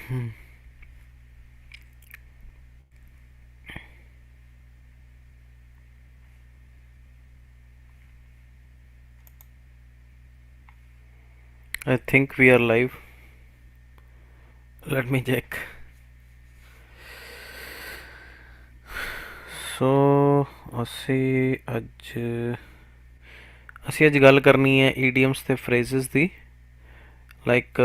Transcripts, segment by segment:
I think we are live. Let me check. ਸੋ ਅਸੀਂ ਅੱਜ ਗੱਲ ਕਰਨੀ ਹੈ ਈਡੀਅਮਸ ਤੇ ਫਰੇਜ਼ਸ ਦੀ like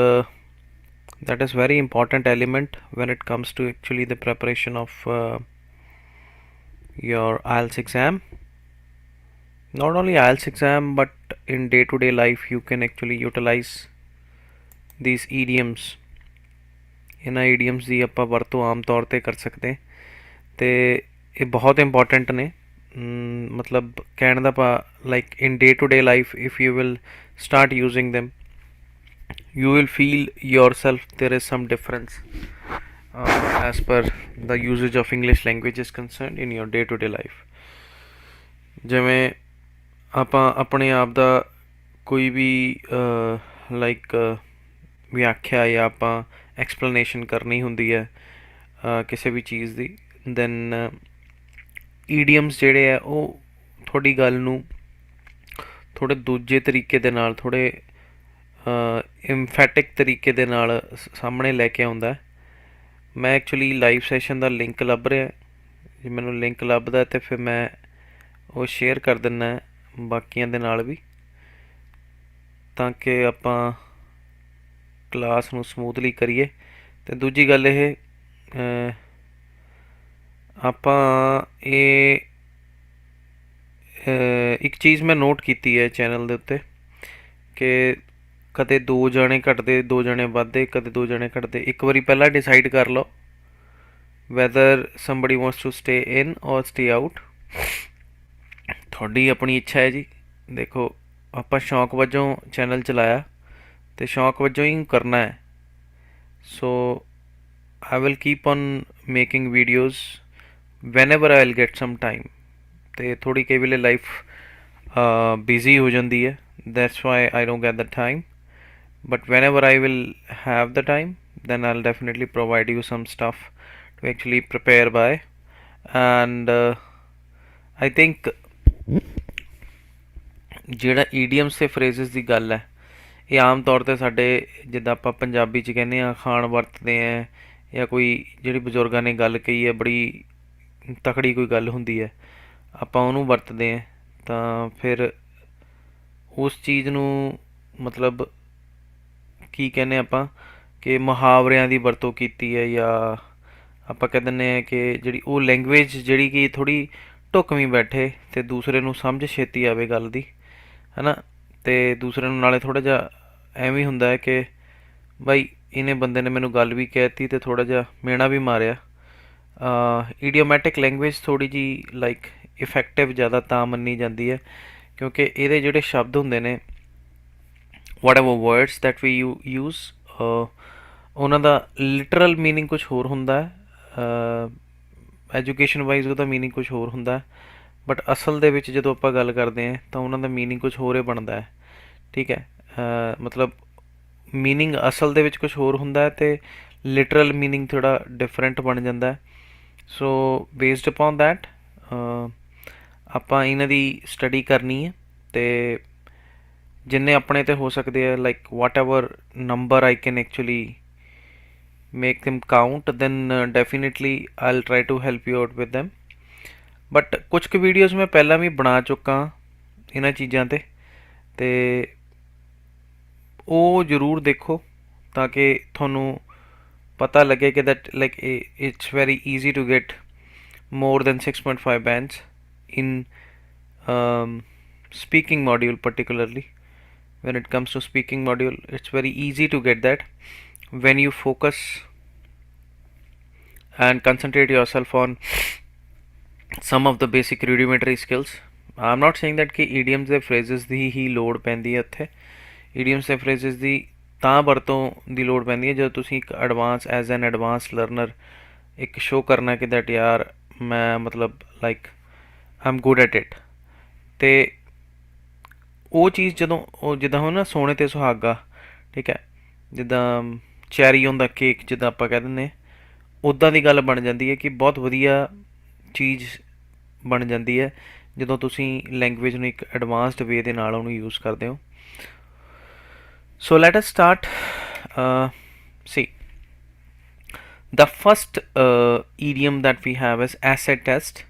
that is very important element when it comes to actually the preparation of your IELTS exam. Not only IELTS exam but in day-to-day life you can actually utilize these idioms. ਇਹਨਾਂ idioms ਦੀ ਆਪਾਂ ਵਰਤੋਂ ਆਮ ਤੌਰ ਤੇ ਕਰ ਸਕਦੇ ਤੇ ਇਹ ਬਹੁਤ ਇੰਪੋਰਟੈਂਟ ਨੇ ਮਤਲਬ ਕਹਿਣ ਦਾ like in day to day life if you will start using them you will feel yourself there is some difference as per the usage of English language is concerned in your day to day life ਜਿਵੇਂ ਆਪਾਂ ਆਪਣੇ ਆਪ ਦਾ ਕੋਈ ਵੀ like ਵਿਆਖਿਆ ਜਾਂ ਆਪਾਂ explanation ਕਰਨੀ ਹੁੰਦੀ ਹੈ ਕਿਸੇ ਵੀ ਚੀਜ਼ ਦੀ ਦੈਨ ਈਡੀਅਮਸ ਜਿਹੜੇ ਆ ਉਹ ਤੁਹਾਡੀ ਗੱਲ ਨੂੰ ਥੋੜ੍ਹੇ ਦੂਜੇ ਤਰੀਕੇ ਦੇ ਨਾਲ ਥੋੜ੍ਹੇ ਇੰਫੈਟਿਕ ਤਰੀਕੇ ਦੇ ਨਾਲ ਸਾਹਮਣੇ ਲੈ ਕੇ ਆਉਂਦਾ ਮੈਂ ਐਕਚੁਅਲੀ ਲਾਈਵ ਸੈਸ਼ਨ ਦਾ ਲਿੰਕ ਲੱਭ ਰਿਹਾ ਜੇ ਮੈਨੂੰ ਲਿੰਕ ਲੱਭਦਾ ਤਾਂ ਫਿਰ ਮੈਂ ਉਹ ਸ਼ੇਅਰ ਕਰ ਦਿੰਦਾ ਬਾਕੀਆਂ ਦੇ ਨਾਲ ਵੀ ਤਾਂ ਕਿ ਆਪਾਂ ਕਲਾਸ ਨੂੰ ਸਮੂਥਲੀ ਕਰੀਏ ਅਤੇ ਦੂਜੀ ਗੱਲ ਇਹ ਆਪਾਂ ਇਹ ਇੱਕ ਚੀਜ਼ ਮੈਂ ਨੋਟ ਕੀਤੀ ਹੈ ਚੈਨਲ ਦੇ ਉੱਤੇ ਕਿ ਕਦੇ 2 ਜਣੇ ਘਟਦੇ 2 ਜਣੇ ਵੱਧਦੇ ਕਦੇ 2 ਜਣੇ ਘਟਦੇ ਇੱਕ ਵਾਰੀ ਪਹਿਲਾਂ ਡਿਸਾਈਡ ਕਰ ਲਓ whether somebody wants to stay in or stay out ਤੁਹਾਡੀ ਆਪਣੀ ਇੱਛਾ ਹੈ ਜੀ ਦੇਖੋ ਆਪਾਂ ਸ਼ੌਂਕ ਵਜੋਂ ਚੈਨਲ ਚਲਾਇਆ ਅਤੇ ਸ਼ੌਂਕ ਵਜੋਂ ਹੀ ਕਰਨਾ ਹੈ ਸੋ I will keep on making videos whenever I'll get some time ਤੇ ਥੋੜ੍ਹੀ ਕਈ ਵੇਲੇ ਲਾਈਫ ਬਿਜ਼ੀ ਹੋ ਜਾਂਦੀ ਹੈ that's why I don't get the time but whenever I will have the time then I'll definitely provide you some stuff to actually prepare by and I think ਜਿਹੜਾ idioms ਤੇ ਫਰੇਜ਼ਸ ਦੀ ਗੱਲ ਹੈ ਇਹ ਆਮ ਤੌਰ 'ਤੇ ਸਾਡੇ ਜਿੱਦਾਂ ਆਪਾਂ ਪੰਜਾਬੀ 'ਚ ਕਹਿੰਦੇ ਹਾਂ ਖਾਣ ਵਰਤਦੇ ਹਾਂ ਜਾਂ ਕੋਈ ਜਿਹੜੀ ਬਜ਼ੁਰਗਾਂ ਨੇ ਗੱਲ ਕਹੀ ਹੈ ਬੜੀ ਤਕੜੀ ਕੋਈ ਗੱਲ ਹੁੰਦੀ ਹੈ ਆਪਾਂ ਉਹਨੂੰ ਵਰਤਦੇ ਹਾਂ ਤਾਂ ਫਿਰ ਉਸ ਚੀਜ਼ ਨੂੰ ਮਤਲਬ ਕੀ ਕਹਿੰਦੇ ਆਪਾਂ ਕਿ ਮੁਹਾਵਰਿਆਂ ਦੀ ਵਰਤੋਂ ਕੀਤੀ ਹੈ ਜਾਂ ਆਪਾਂ ਕਹਿ ਦਿੰਦੇ ਹਾਂ ਕਿ ਜਿਹੜੀ ਉਹ ਲੈਂਗੁਏਜ ਜਿਹੜੀ ਕਿ ਥੋੜ੍ਹੀ ਢੁੱਕਵੀਂ ਬੈਠੇ ਅਤੇ ਦੂਸਰੇ ਨੂੰ ਸਮਝ ਛੇਤੀ ਆਵੇ ਗੱਲ ਦੀ ਹੈ ਨਾ ਅਤੇ ਦੂਸਰੇ ਨੂੰ ਨਾਲੇ ਥੋੜ੍ਹਾ ਜਿਹਾ ਐਵੇਂ ਹੁੰਦਾ ਹੈ ਕਿ ਬਾਈ ਇਹਨੇ ਬੰਦੇ ਨੇ ਮੈਨੂੰ ਗੱਲ ਵੀ ਕਹਿ ਦਿੱਤੀ ਅਤੇ ਥੋੜ੍ਹਾ ਜਿਹਾ ਮਿਹਣਾ ਵੀ ਮਾਰਿਆ ਈਡੀਓਮੈਟਿਕ ਲੈਂਗੁਏਜ ਥੋੜ੍ਹੀ ਜਿਹੀ ਲਾਈਕ ਇਫੈਕਟਿਵ ਜ਼ਿਆਦਾ ਤਾਂ ਮੰਨੀ ਜਾਂਦੀ ਹੈ ਕਿਉਂਕਿ ਇਹਦੇ ਜਿਹੜੇ ਸ਼ਬਦ ਹੁੰਦੇ ਨੇ whatever words that we use ਉਹਨਾਂ ਦਾ ਲਿਟਰਲ ਮੀਨਿੰਗ ਕੁਛ ਹੋਰ ਹੁੰਦਾ ਹੈ ਐਜੂਕੇਸ਼ਨ ਵਾਈਜ਼ ਉਹਦਾ ਮੀਨਿੰਗ ਕੁਛ ਹੋਰ ਹੁੰਦਾ ਬਟ ਅਸਲ ਦੇ ਵਿੱਚ ਜਦੋਂ ਆਪਾਂ ਗੱਲ ਕਰਦੇ ਹਾਂ ਤਾਂ ਉਹਨਾਂ ਦਾ ਮੀਨਿੰਗ ਕੁਛ ਹੋਰ ਹੀ ਬਣਦਾ ਹੈ ਠੀਕ ਹੈ ਮਤਲਬ ਮੀਨਿੰਗ ਅਸਲ ਦੇ ਵਿੱਚ ਕੁਛ ਹੋਰ ਹੁੰਦਾ ਅਤੇ ਲਿਟਰਲ ਮੀਨਿੰਗ ਥੋੜ੍ਹਾ ਡਿਫਰੈਂਟ ਬਣ ਜਾਂਦਾ ਸੋ ਬੇਸਡ ਅਪੋਨ ਦੈਟ ਆਪਾਂ ਇਹਨਾਂ ਦੀ ਸਟੱਡੀ ਕਰਨੀ ਹੈ ਅਤੇ ਜਿੰਨੇ ਆਪਣੇ 'ਤੇ ਹੋ ਸਕਦੇ ਆ like what ever number I can actually make them count then definitely I'll try to help you out with them but ਕੁਛ ਕੁ ਵੀਡੀਓਜ਼ ਮੈਂ ਪਹਿਲਾਂ ਵੀ ਬਣਾ ਚੁੱਕਾ ਇਹਨਾਂ ਚੀਜ਼ਾਂ 'ਤੇ ਅਤੇ ਉਹ ਜ਼ਰੂਰ ਦੇਖੋ ਤਾਂ ਕਿ ਤੁਹਾਨੂੰ ਪਤਾ ਲੱਗੇ ਕਿ that like it's very easy to get more than 6.5 bands in speaking module particularly when it comes to speaking module it's very easy to get that when you focus and concentrate yourself on some of the basic rudimentary skills I'm not saying that ਕਿ idioms ਦੇ phrases ਦੀ ਹੀ ਲੋੜ ਪੈਂਦੀ ਹੈ ਉੱਥੇ idioms ਦੇ phrases ਦੀ ਤਾਂ ਵਰਤੋਂ ਦੀ ਲੋੜ ਪੈਂਦੀ ਹੈ ਜਦੋਂ ਤੁਸੀਂ ਇੱਕ advance as an advance learner ਇੱਕ ਸ਼ੋਅ ਕਰਨਾ ਕਿ ਦੈਟ ਯਾਰ ਮੈਂ ਮਤਲਬ like I am good at it ਅਤੇ ਉਹ ਚੀਜ਼ ਜਦੋਂ ਉਹ ਜਿੱਦਾਂ ਹੁਣ ਨਾ ਸੋਨੇ 'ਤੇ ਸੁਹਾਗਾ ਠੀਕ ਹੈ ਜਿੱਦਾਂ ਚੈਰੀ ਔਨ ਦਾ ਕੇਕ ਜਿੱਦਾਂ ਆਪਾਂ ਕਹਿ ਦਿੰਦੇ, ਉੱਦਾਂ ਦੀ ਗੱਲ ਬਣ ਜਾਂਦੀ ਹੈ ਕਿ ਬਹੁਤ ਵਧੀਆ ਚੀਜ਼ ਬਣ ਜਾਂਦੀ ਹੈ ਜਦੋਂ ਤੁਸੀਂ ਲੈਂਗੁਏਜ ਨੂੰ ਇੱਕ ਐਡਵਾਂਸਡ ਵੇ ਦੇ ਨਾਲ ਉਹਨੂੰ ਯੂਜ਼ ਕਰਦੇ ਹੋ। ਸੋ let us start. C the first idiom that we have is acid test।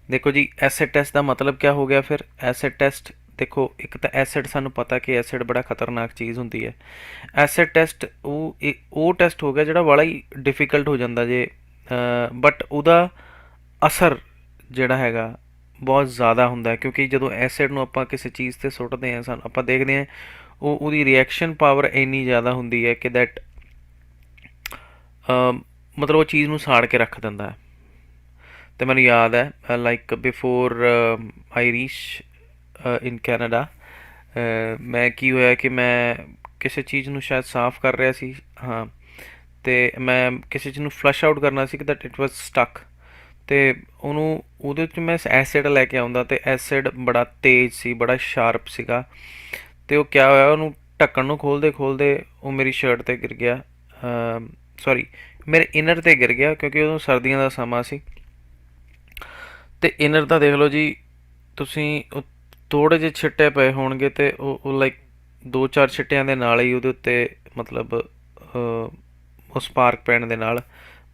ਦੇਖੋ ਜੀ ਐਸਿਡ ਟੈਸਟ ਦਾ ਮਤਲਬ ਕਿਆ ਹੋ ਗਿਆ ਫਿਰ। ਐਸਿਡ ਟੈਸਟ ਦੇਖੋ, ਇੱਕ ਤਾਂ ਐਸਿਡ ਸਾਨੂੰ ਪਤਾ ਕਿ ਐਸਿਡ ਬੜਾ ਖਤਰਨਾਕ ਚੀਜ਼ ਹੁੰਦੀ ਹੈ। ਐਸਿਡ ਟੈਸਟ ਉਹ ਟੈਸਟ ਹੋ ਗਿਆ ਜਿਹੜਾ ਬੜਾ ਹੀ ਡਿਫਿਕਲਟ ਹੋ ਜਾਂਦਾ ਜੇ, ਬਟ ਉਹਦਾ ਅਸਰ ਜਿਹੜਾ ਹੈਗਾ ਬਹੁਤ ਜ਼ਿਆਦਾ ਹੁੰਦਾ ਹੈ, ਕਿਉਂਕਿ ਜਦੋਂ ਐਸਿਡ ਨੂੰ ਆਪਾਂ ਕਿਸੇ ਚੀਜ਼ 'ਤੇ ਸੁੱਟਦੇ ਹਾਂ, ਸਾਨੂੰ ਆਪਾਂ ਦੇਖਦੇ ਹਾਂ ਉਹਦੀ ਰਿਐਕਸ਼ਨ ਪਾਵਰ ਇੰਨੀ ਜ਼ਿਆਦਾ ਹੁੰਦੀ ਹੈ ਕਿ ਦੈਟ ਮਤਲਬ ਉਹ ਚੀਜ਼ ਨੂੰ ਸਾੜ ਕੇ ਰੱਖ ਦਿੰਦਾ ਹੈ। ਅਤੇ ਮੈਨੂੰ ਯਾਦ ਹੈ like before I reach in Canada, ਮੈਂ ਕੀ ਹੋਇਆ ਕਿ ਮੈਂ ਕਿਸੇ ਚੀਜ਼ ਨੂੰ ਸ਼ਾਇਦ ਸਾਫ਼ ਕਰ ਰਿਹਾ ਸੀ, ਹਾਂ, ਅਤੇ ਮੈਂ ਕਿਸੇ ਚੀਜ਼ ਨੂੰ ਫਲਸ਼ ਆਊਟ ਕਰਨਾ ਸੀ ਕਿ ਦੈਟ ਇਟ ਵਾਜ਼ ਸਟਕ, ਅਤੇ ਉਹਦੇ ਵਿੱਚ ਮੈਂ ਐਸਿਡ ਲੈ ਕੇ ਆਉਂਦਾ, ਅਤੇ ਐਸਿਡ ਬੜਾ ਤੇਜ਼ ਸੀ, ਬੜਾ ਸ਼ਾਰਪ ਸੀਗਾ, ਅਤੇ ਉਹ ਕਿਆ ਹੋਇਆ, ਉਹਨੂੰ ਢੱਕਣ ਨੂੰ ਖੋਲ੍ਹਦੇ ਖੋਲ੍ਹਦੇ ਉਹ ਮੇਰੀ ਸ਼ਰਟ 'ਤੇ ਗਿਰ ਗਿਆ, ਸੌਰੀ ਮੇਰੇ ਇਨਰ 'ਤੇ ਗਿਰ ਗਿਆ, ਕਿਉਂਕਿ ਉਦੋਂ ਸਰਦੀਆਂ ਦਾ ਸਮਾਂ ਸੀ। ਅਤੇ ਇਨਰ ਤਾਂ ਦੇਖ ਲਓ ਜੀ ਤੁਸੀਂ, ਉਹ ਥੋੜ੍ਹੇ ਜਿਹੇ ਛਿੱਟੇ ਪਏ ਹੋਣਗੇ ਅਤੇ ਉਹ ਲਾਈਕ 2-4 ਛਿੱਟਿਆਂ ਦੇ ਨਾਲ ਹੀ ਉਹਦੇ ਉੱਤੇ ਮਤਲਬ ਉਹ ਸਪਾਰਕ ਪੈਣ ਦੇ ਨਾਲ,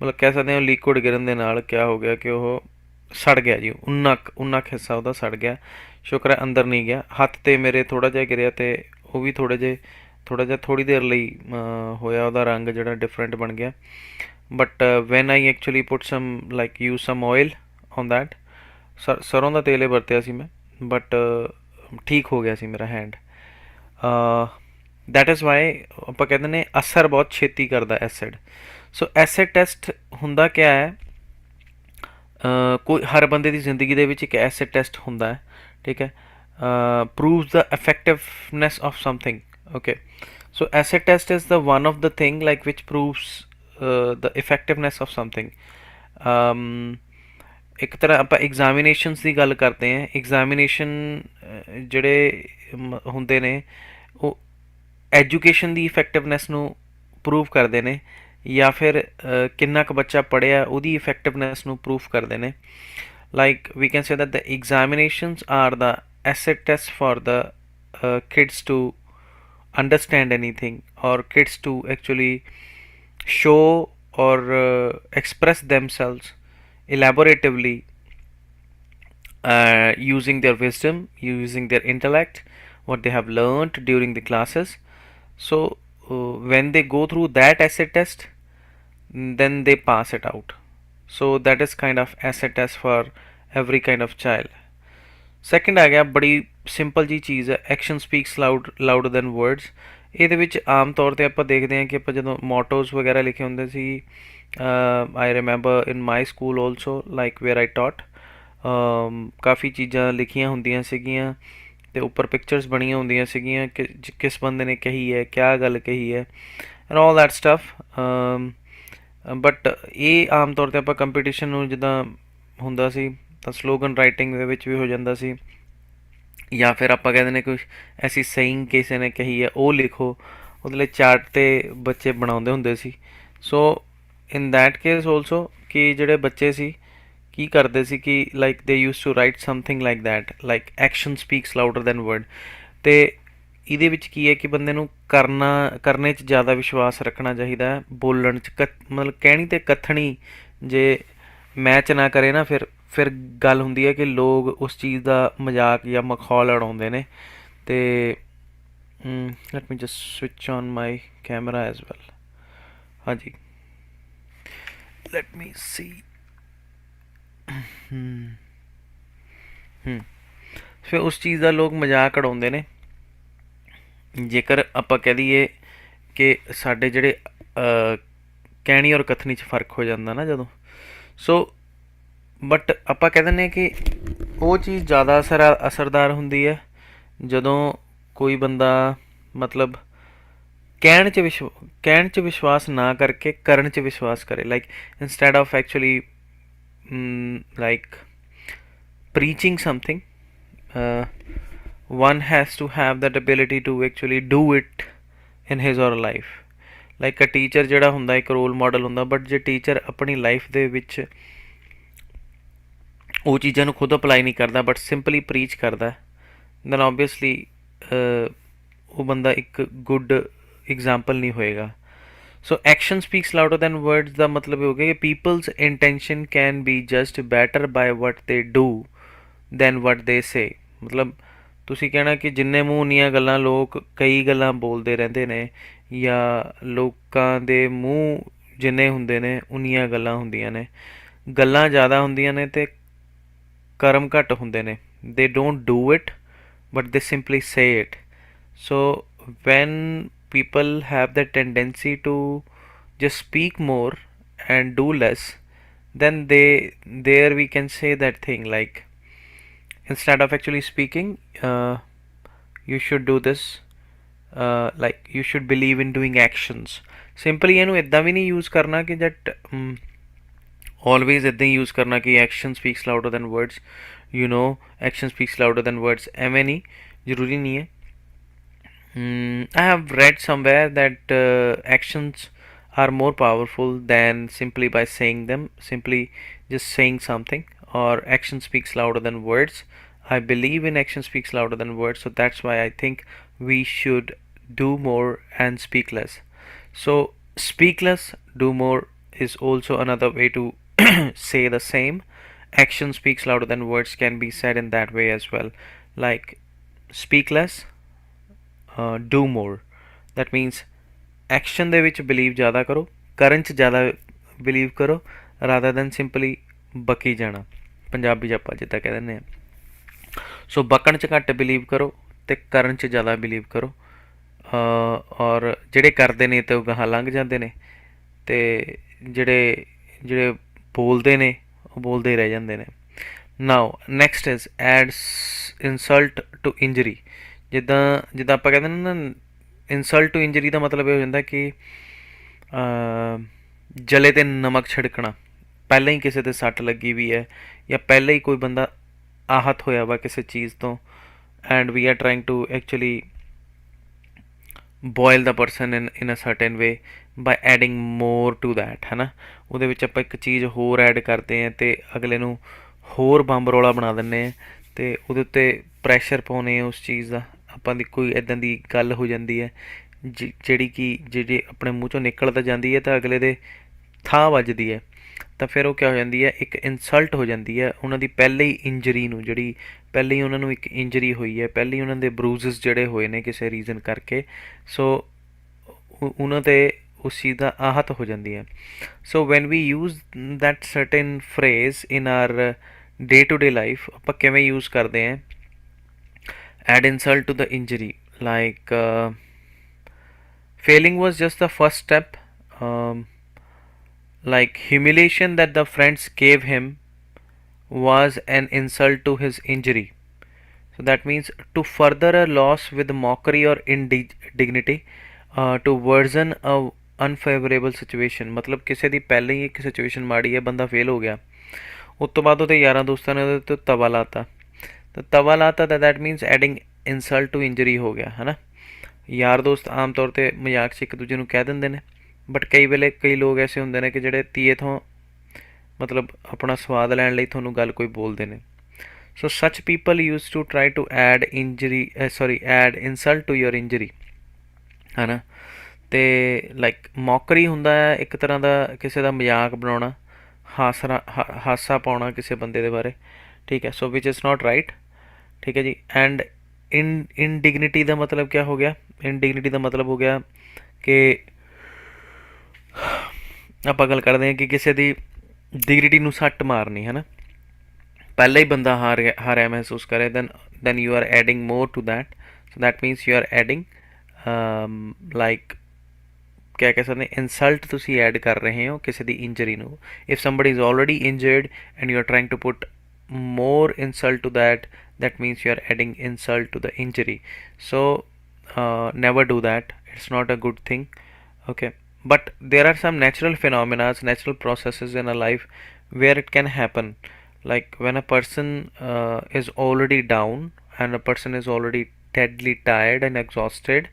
ਮਤਲਬ ਕਹਿ ਸਕਦੇ ਹਾਂ ਲਿਕੁਇਡ ਗਿਰਨ ਦੇ ਨਾਲ ਕਿਆ ਹੋ ਗਿਆ ਕਿ ਉਹ ਸੜ ਗਿਆ ਜੀ, ਉਨਾ ਕੁ ਹਿੱਸਾ ਉਹਦਾ ਸੜ ਗਿਆ। ਸ਼ੁਕਰ ਹੈ ਅੰਦਰ ਨਹੀਂ ਗਿਆ। ਹੱਥ 'ਤੇ ਮੇਰੇ ਥੋੜ੍ਹਾ ਜਿਹਾ ਗਿਰਿਆ ਅਤੇ ਉਹ ਵੀ ਥੋੜ੍ਹੀ ਦੇਰ ਲਈ ਹੋਇਆ, ਉਹਦਾ ਰੰਗ ਜਿਹੜਾ ਡਿਫਰੈਂਟ ਬਣ ਗਿਆ। But when I actually put some like use some oil on that, ਸਰੋਂ ਦਾ ਤੇਲ ਹੀ ਵਰਤਿਆ ਸੀ ਮੈਂ, ਬਟ ਠੀਕ ਹੋ ਗਿਆ ਸੀ ਮੇਰਾ ਹੈਂਡ। ਦੈਟ ਇਜ਼ ਵਾਈ ਆਪਾਂ ਕਹਿੰਦੇ ਨੇ ਅਸਰ ਬਹੁਤ ਛੇਤੀ ਕਰਦਾ ਐਸਿਡ। ਸੋ ਐਸਿਡ ਟੈਸਟ ਹੁੰਦਾ ਕਿਆ ਹੈ, ਕੋਈ ਹਰ ਬੰਦੇ ਦੀ ਜ਼ਿੰਦਗੀ ਦੇ ਵਿੱਚ ਇੱਕ ਐਸਿਡ ਟੈਸਟ ਹੁੰਦਾ ਹੈ, ਠੀਕ ਹੈ। Proves the effectiveness of something, okay. So acid test is the one of the thing like which proves the effectiveness of something. ਇੱਕ ਤਰ੍ਹਾਂ ਆਪਾਂ ਐਗਜ਼ਾਮੀਨੇਸ਼ਨਸ ਦੀ ਗੱਲ ਕਰਦੇ ਹਾਂ, ਐਗਜ਼ਾਮੀਨੇਸ਼ਨ ਜਿਹੜੇ ਹੁੰਦੇ ਨੇ ਉਹ ਐਜੂਕੇਸ਼ਨ ਦੀ ਇਫੈਕਟਿਵਨੈਸ ਨੂੰ ਪ੍ਰੂਵ ਕਰਦੇ ਨੇ, ਜਾਂ ਫਿਰ ਕਿੰਨਾ ਕੁ ਬੱਚਾ ਪੜ੍ਹਿਆ ਉਹਦੀ ਇਫੈਕਟਿਵਨੈਸ ਨੂੰ ਪ੍ਰੂਫ ਕਰਦੇ ਨੇ। Like we can say that the examinations are the acid test for the kids to understand anything, or kids to actually show or express themselves elaboratively, using their wisdom, using their intellect, what they have learned during the classes. So when they go through that acid test, then they pass it out. So that is kind of acid test for every kind of child. Second ਆ ਗਿਆ, ਬੜੀ simple ਜੀ ਚੀਜ਼ ਹੈ, action speaks louder than words. ਇਹਦੇ ਵਿੱਚ ਆਮ ਤੌਰ 'ਤੇ ਆਪਾਂ ਦੇਖਦੇ ਹਾਂ ਕਿ ਆਪਾਂ ਜਦੋਂ ਮੋਟੋਜ਼ ਵਗੈਰਾ ਲਿਖੇ ਹੁੰਦੇ ਸੀ, I remember in my school also like where I taught, ਕਾਫੀ ਚੀਜ਼ਾਂ ਲਿਖੀਆਂ ਹੁੰਦੀਆਂ ਸੀਗੀਆਂ ਅਤੇ ਉੱਪਰ ਪਿਕਚਰਸ ਬਣੀਆਂ ਹੁੰਦੀਆਂ ਸੀਗੀਆਂ ਕਿ ਕਿਸ ਬੰਦੇ ਨੇ ਕਹੀ ਹੈ, ਕਿਆ ਗੱਲ ਕਹੀ ਹੈ, and all that stuff. But ਇਹ ਆਮ ਤੌਰ 'ਤੇ ਆਪਾਂ ਕੰਪੀਟੀਸ਼ਨ ਨੂੰ ਜਿੱਦਾਂ ਹੁੰਦਾ ਸੀ ਤਾਂ ਸਲੋਗਨ ਰਾਈਟਿੰਗ ਦੇ ਵਿੱਚ ਵੀ ਹੋ ਜਾਂਦਾ ਸੀ, ਜਾਂ ਫਿਰ ਆਪਾਂ ਕਹਿੰਦੇ ਨੇ ਕੁਛ ਐਸੀ ਸੇਇੰਗ ਕਿਸੇ ਨੇ ਕਹੀ ਹੈ ਉਹ ਲਿਖੋ, ਉਹਦੇ ਲਈ ਚਾਰਟ 'ਤੇ ਬੱਚੇ ਬਣਾਉਂਦੇ ਹੁੰਦੇ ਸੀ। ਸੋ ਇਨ ਦੈਟ ਕੇਸ ਆਲਸੋ ਕਿ ਜਿਹੜੇ ਬੱਚੇ ਸੀ ਕੀ ਕਰਦੇ ਸੀ ਕਿ like they use to write something like that, like action speaks louder than word. ਅਤੇ ਇਹਦੇ ਵਿੱਚ ਕੀ ਹੈ ਕਿ ਬੰਦੇ ਨੂੰ ਕਰਨੇ 'ਚ ਜ਼ਿਆਦਾ ਵਿਸ਼ਵਾਸ ਰੱਖਣਾ ਚਾਹੀਦਾ ਹੈ, ਬੋਲਣ 'ਚ ਮਤਲਬ ਕਹਿਣੀ ਅਤੇ ਕੱਥਣੀ ਜੇ ਮੈਚ ਨਾ ਕਰੇ ਨਾ, ਫਿਰ ਗੱਲ ਹੁੰਦੀ ਹੈ ਕਿ ਲੋਕ ਉਸ ਚੀਜ਼ ਦਾ ਮਜ਼ਾਕ ਜਾਂ ਮਖੌਲ ਉਡਾਉਂਦੇ ਨੇ। ਅਤੇ let me just switch on my camera as well. ਹਾਂਜੀ, ਲੈਟ ਮੀ ਸੀ। ਫਿਰ ਉਸ ਚੀਜ਼ ਦਾ ਲੋਕ ਮਜ਼ਾਕ ਉਡਾਉਂਦੇ ਨੇ। ਜੇਕਰ ਆਪਾਂ ਕਹਿ ਦਈਏ ਕਿ ਸਾਡੇ ਜਿਹੜੇ ਕਹਿਣੀ ਔਰ ਕਥਨੀ 'ਚ ਫ਼ਰਕ ਹੋ ਜਾਂਦਾ ਨਾ ਜਦੋਂ, ਸੋ ਬਟ ਆਪਾਂ ਕਹਿ ਦਿੰਦੇ ਹਾਂ ਕਿ ਉਹ ਚੀਜ਼ ਜ਼ਿਆਦਾ ਅਸਰਦਾਰ ਹੁੰਦੀ ਹੈ ਜਦੋਂ ਕੋਈ ਬੰਦਾ ਮਤਲਬ ਕਹਿਣ 'ਚ ਵਿਸ਼ਵਾਸ ਨਾ ਕਰਕੇ ਕਰਨ 'ਚ ਵਿਸ਼ਵਾਸ ਕਰੇ, like instead of actually like preaching something, one has to have that ability to actually do it in his or her life. Like a teacher ਜਿਹੜਾ ਹੁੰਦਾ ਇੱਕ ਰੋਲ ਮਾਡਲ ਹੁੰਦਾ, ਬਟ ਜੇ ਟੀਚਰ ਆਪਣੀ ਲਾਈਫ ਦੇ ਵਿੱਚ ਉਹ ਚੀਜ਼ਾਂ ਨੂੰ ਖੁਦ ਅਪਲਾਈ ਨਹੀਂ ਕਰਦਾ ਬਟ ਸਿੰਪਲੀ ਪ੍ਰੀਚ ਕਰਦਾ, ਦੈਨ ਓਬਵੀਅਸਲੀ ਉਹ ਬੰਦਾ ਇੱਕ ਗੁੱਡ ਐਗਜ਼ਾਮਪਲ ਨਹੀਂ ਹੋਏਗਾ। So action speaks louder than words ਦਾ ਮਤਲਬ ਇਹ ਹੋ ਗਿਆ ਕਿ people's intention can be just better by what they do then ਵਟ ਦੇ ਸੇ। ਮਤਲਬ ਤੁਸੀਂ ਕਹਿਣਾ ਕਿ ਜਿੰਨੇ ਮੂੰਹ ਉਨੀਆਂ ਗੱਲਾਂ, ਲੋਕ ਕਈ ਗੱਲਾਂ ਬੋਲਦੇ ਰਹਿੰਦੇ ਨੇ, ਜਾਂ ਲੋਕਾਂ ਦੇ ਮੂੰਹ ਜਿੰਨੇ ਹੁੰਦੇ ਨੇ ਉਨੀਆਂ ਗੱਲਾਂ ਹੁੰਦੀਆਂ ਨੇ। ਗੱਲਾਂ ਜ਼ਿਆਦਾ ਹੁੰਦੀਆਂ ਨੇ ਤੇ ਕਰਮ ਘੱਟ ਹੁੰਦੇ ਨੇ। ਦੇ ਡੋਂਟ ਡੂ ਇਟ ਬਟ ਦੇ simply say it. So when people have the tendency to just speak more and do less, then there we can say that thing like instead of actually speaking, you should do this, like you should believe in doing actions। simply ਇਹਨੂੰ ਇਦਾਂ ਵੀ ਨਹੀਂ use ਕਰਨਾ ਕਿ ਜਟ always ਇਦਾਂ ਹੀ use ਕਰਨਾ ਕਿ action speaks louder than words, you know, action speaks louder than words, ਐਵੇਂ ਨਹੀਂ, ਜ਼ਰੂਰੀ ਨਹੀਂ ਹੈ। I have read somewhere that actions are more powerful than simply by saying them, simply just saying something, or action speaks louder than words. I believe in action speaks louder than words, so that's why I think we should do more and speak less. So speak less, do more is also another way to say the same. Action speaks louder than words can be said in that way as well, like speak less, do more. That means action ਦੇ ਵਿੱਚ believe ਜ਼ਿਆਦਾ ਕਰੋ, ਕਰਨ 'ਚ ਜ਼ਿਆਦਾ believe ਕਰੋ, rather then simply ਬਕੀ ਜਾਣਾ, ਪੰਜਾਬੀ 'ਚ ਆਪਾਂ ਜਿੱਦਾਂ ਕਹਿ ਦਿੰਦੇ ਹਾਂ। ਸੋ ਬਕਣ 'ਚ ਘੱਟ ਬਿਲੀਵ ਕਰੋ ਅਤੇ ਕਰਨ 'ਚ ਜ਼ਿਆਦਾ ਬਿਲੀਵ ਕਰੋ। ਔਰ ਜਿਹੜੇ ਕਰਦੇ ਨੇ ਤੇ ਉਹ ਗਾਹਾਂ ਲੰਘ ਜਾਂਦੇ ਨੇ, ਅਤੇ ਜਿਹੜੇ ਜਿਹੜੇ ਬੋਲਦੇ ਨੇ ਉਹ ਬੋਲਦੇ ਹੀ ਰਹਿ ਜਾਂਦੇ ਨੇ। Now next is adds insult to injury. ਜਿੱਦਾਂ ਆਪਾਂ ਕਹਿੰਦੇ ਨੇ ਨਾ, ਇਨਸਲਟ ਟੂ ਇੰਜਰੀ ਦਾ ਮਤਲਬ ਇਹ ਹੋ ਜਾਂਦਾ ਕਿ ਜਲੇ 'ਤੇ ਨਮਕ ਛਿੜਕਣਾ। ਪਹਿਲਾਂ ਹੀ ਕਿਸੇ 'ਤੇ ਸੱਟ ਲੱਗੀ ਵੀ ਹੈ, ਜਾਂ ਪਹਿਲਾਂ ਹੀ ਕੋਈ ਬੰਦਾ ਆਹਤ ਹੋਇਆ ਵਾ ਕਿਸੇ ਚੀਜ਼ ਤੋਂ, and we are trying to actually boil the person in a certain way by adding more to that, ਹੈ ਨਾ। ਉਹਦੇ ਵਿੱਚ ਆਪਾਂ ਇੱਕ ਚੀਜ਼ ਹੋਰ ਐਡ ਕਰਦੇ ਹਾਂ ਅਤੇ ਅਗਲੇ ਨੂੰ ਹੋਰ ਬੰਬ ਰੌਲਾ ਬਣਾ ਦਿੰਦੇ ਹਾਂ, ਅਤੇ ਉਹਦੇ ਉੱਤੇ ਪ੍ਰੈਸ਼ਰ ਪਾਉਂਦੇ ਹਾਂ ਉਸ ਚੀਜ਼ ਦਾ। ਆਪਾਂ ਦੀ ਕੋਈ ਇੱਦਾਂ ਦੀ ਗੱਲ ਹੋ ਜਾਂਦੀ ਹੈ ਜਿਹੜੀ ਕਿ ਜਿਹੜੇ ਆਪਣੇ ਮੂੰਹ 'ਚੋਂ ਨਿਕਲ ਤਾਂ ਜਾਂਦੀ ਹੈ ਤਾਂ ਅਗਲੇ ਦੇ ਥਾਂ ਵੱਜਦੀ ਹੈ, ਤਾਂ ਫਿਰ ਉਹ ਕਿਆ ਹੋ ਜਾਂਦੀ ਹੈ, ਇੱਕ ਇਨਸਲਟ ਹੋ ਜਾਂਦੀ ਹੈ ਉਹਨਾਂ ਦੀ ਪਹਿਲੇ ਹੀ ਇੰਜਰੀ ਨੂੰ, ਜਿਹੜੀ ਪਹਿਲੇ ਹੀ ਉਹਨਾਂ ਨੂੰ ਇੱਕ ਇੰਜਰੀ ਹੋਈ ਹੈ, ਪਹਿਲੇ ਹੀ ਉਹਨਾਂ ਦੇ ਬਰੂਜ਼ਸ ਜਿਹੜੇ ਹੋਏ ਨੇ ਕਿਸੇ ਰੀਜ਼ਨ ਕਰਕੇ, ਸੋ ਉਹਨਾਂ 'ਤੇ ਉਸ ਚੀਜ਼ ਦਾ ਆਹਤ ਹੋ ਜਾਂਦੀ ਹੈ। So when we use that certain phrase in our day to day life, ਆਪਾਂ ਕਿਵੇਂ ਯੂਜ਼ ਕਰਦੇ ਹਾਂ, add insult to the injury, like failing was just the first step, like humiliation that the friends gave him was an insult to his injury। So that means to further a loss with mockery or indignity, to worsen a unfavorable situation। ਮਤਲਬ ਕਿਸੇ ਦੀ ਪਹਿਲਾਂ ਹੀ ਇੱਕ situation ਮਾੜੀ ਹੈ, ਬੰਦਾ fail ਹੋ ਗਿਆ, ਉਸ ਤੋਂ ਬਾਅਦ ਉਹਦੇ ਯਾਰਾਂ ਦੋਸਤਾਂ ਨੇ ਉਹਦੇ ਤੋਂ ਤਵਾ ਲਾਤਾ, ਤਾਂ ਤਵਾ ਲਾਤਾ ਤਾਂ that means adding insult to injury ਹੋ ਗਿਆ, ਹੈ ਨਾ। ਯਾਰ ਦੋਸਤ ਆਮ ਤੌਰ 'ਤੇ ਮਜ਼ਾਕ 'ਚ ਇੱਕ ਦੂਜੇ ਨੂੰ ਕਹਿ ਦਿੰਦੇ ਨੇ, ਬਟ ਕਈ ਵੇਲੇ ਕਈ ਲੋਕ ਐਸੇ ਹੁੰਦੇ ਨੇ ਕਿ ਜਿਹੜੇ ਤੀਏ ਤੋਂ ਮਤਲਬ ਆਪਣਾ ਸਵਾਦ ਲੈਣ ਲਈ ਤੁਹਾਨੂੰ ਗੱਲ ਕੋਈ ਬੋਲਦੇ ਨੇ। So such people use to try to add add insult to your injury, ਹੈ ਨਾ। ਅਤੇ ਲਾਈਕ ਮੌਕਰੀ ਹੁੰਦਾ ਹੈ ਇੱਕ ਤਰ੍ਹਾਂ ਦਾ ਕਿਸੇ ਦਾ ਮਜ਼ਾਕ ਬਣਾਉਣਾ, ਹਾਸਾ ਪਾਉਣਾ ਕਿਸੇ ਬੰਦੇ ਦੇ ਬਾਰੇ, ਠੀਕ ਹੈ। ਸੋ ਵਿਚ ਇਜ਼ ਨੋਟ ਰਾਈਟ, ਠੀਕ ਹੈ ਜੀ। ਐਂਡ ਇਨਡਿਗਨਿਟੀ ਦਾ ਮਤਲਬ ਕਿਆ ਹੋ ਗਿਆ, ਇਨਡਿਗਨਿਟੀ ਦਾ ਮਤਲਬ ਹੋ ਗਿਆ ਕਿ ਆਪਾਂ ਗੱਲ ਕਰਦੇ ਹਾਂ ਕਿ ਕਿਸੇ ਦੀ ਡਿਗਨਿਟੀ ਨੂੰ ਸੱਟ ਮਾਰਨੀ, ਹੈ ਨਾ। ਪਹਿਲਾਂ ਹੀ ਬੰਦਾ ਹਾਰਿਆ ਮਹਿਸੂਸ ਕਰੇ, then you are adding more to that, so that means you are adding like ਕਿਆ ਕਹਿ ਸਕਦੇ, ਇਨਸਲਟ ਤੁਸੀਂ ਐਡ ਕਰ ਰਹੇ ਹੋ ਕਿਸੇ ਦੀ ਇੰਜਰੀ ਨੂੰ। If somebody is already injured and you are trying to put more insult to that means you are adding insult to the injury, so never do that, it's not a good thing, okay। But there are some natural phenomena, natural processes in a life where it can happen, like when a person is already down and a person is already deadly tired and exhausted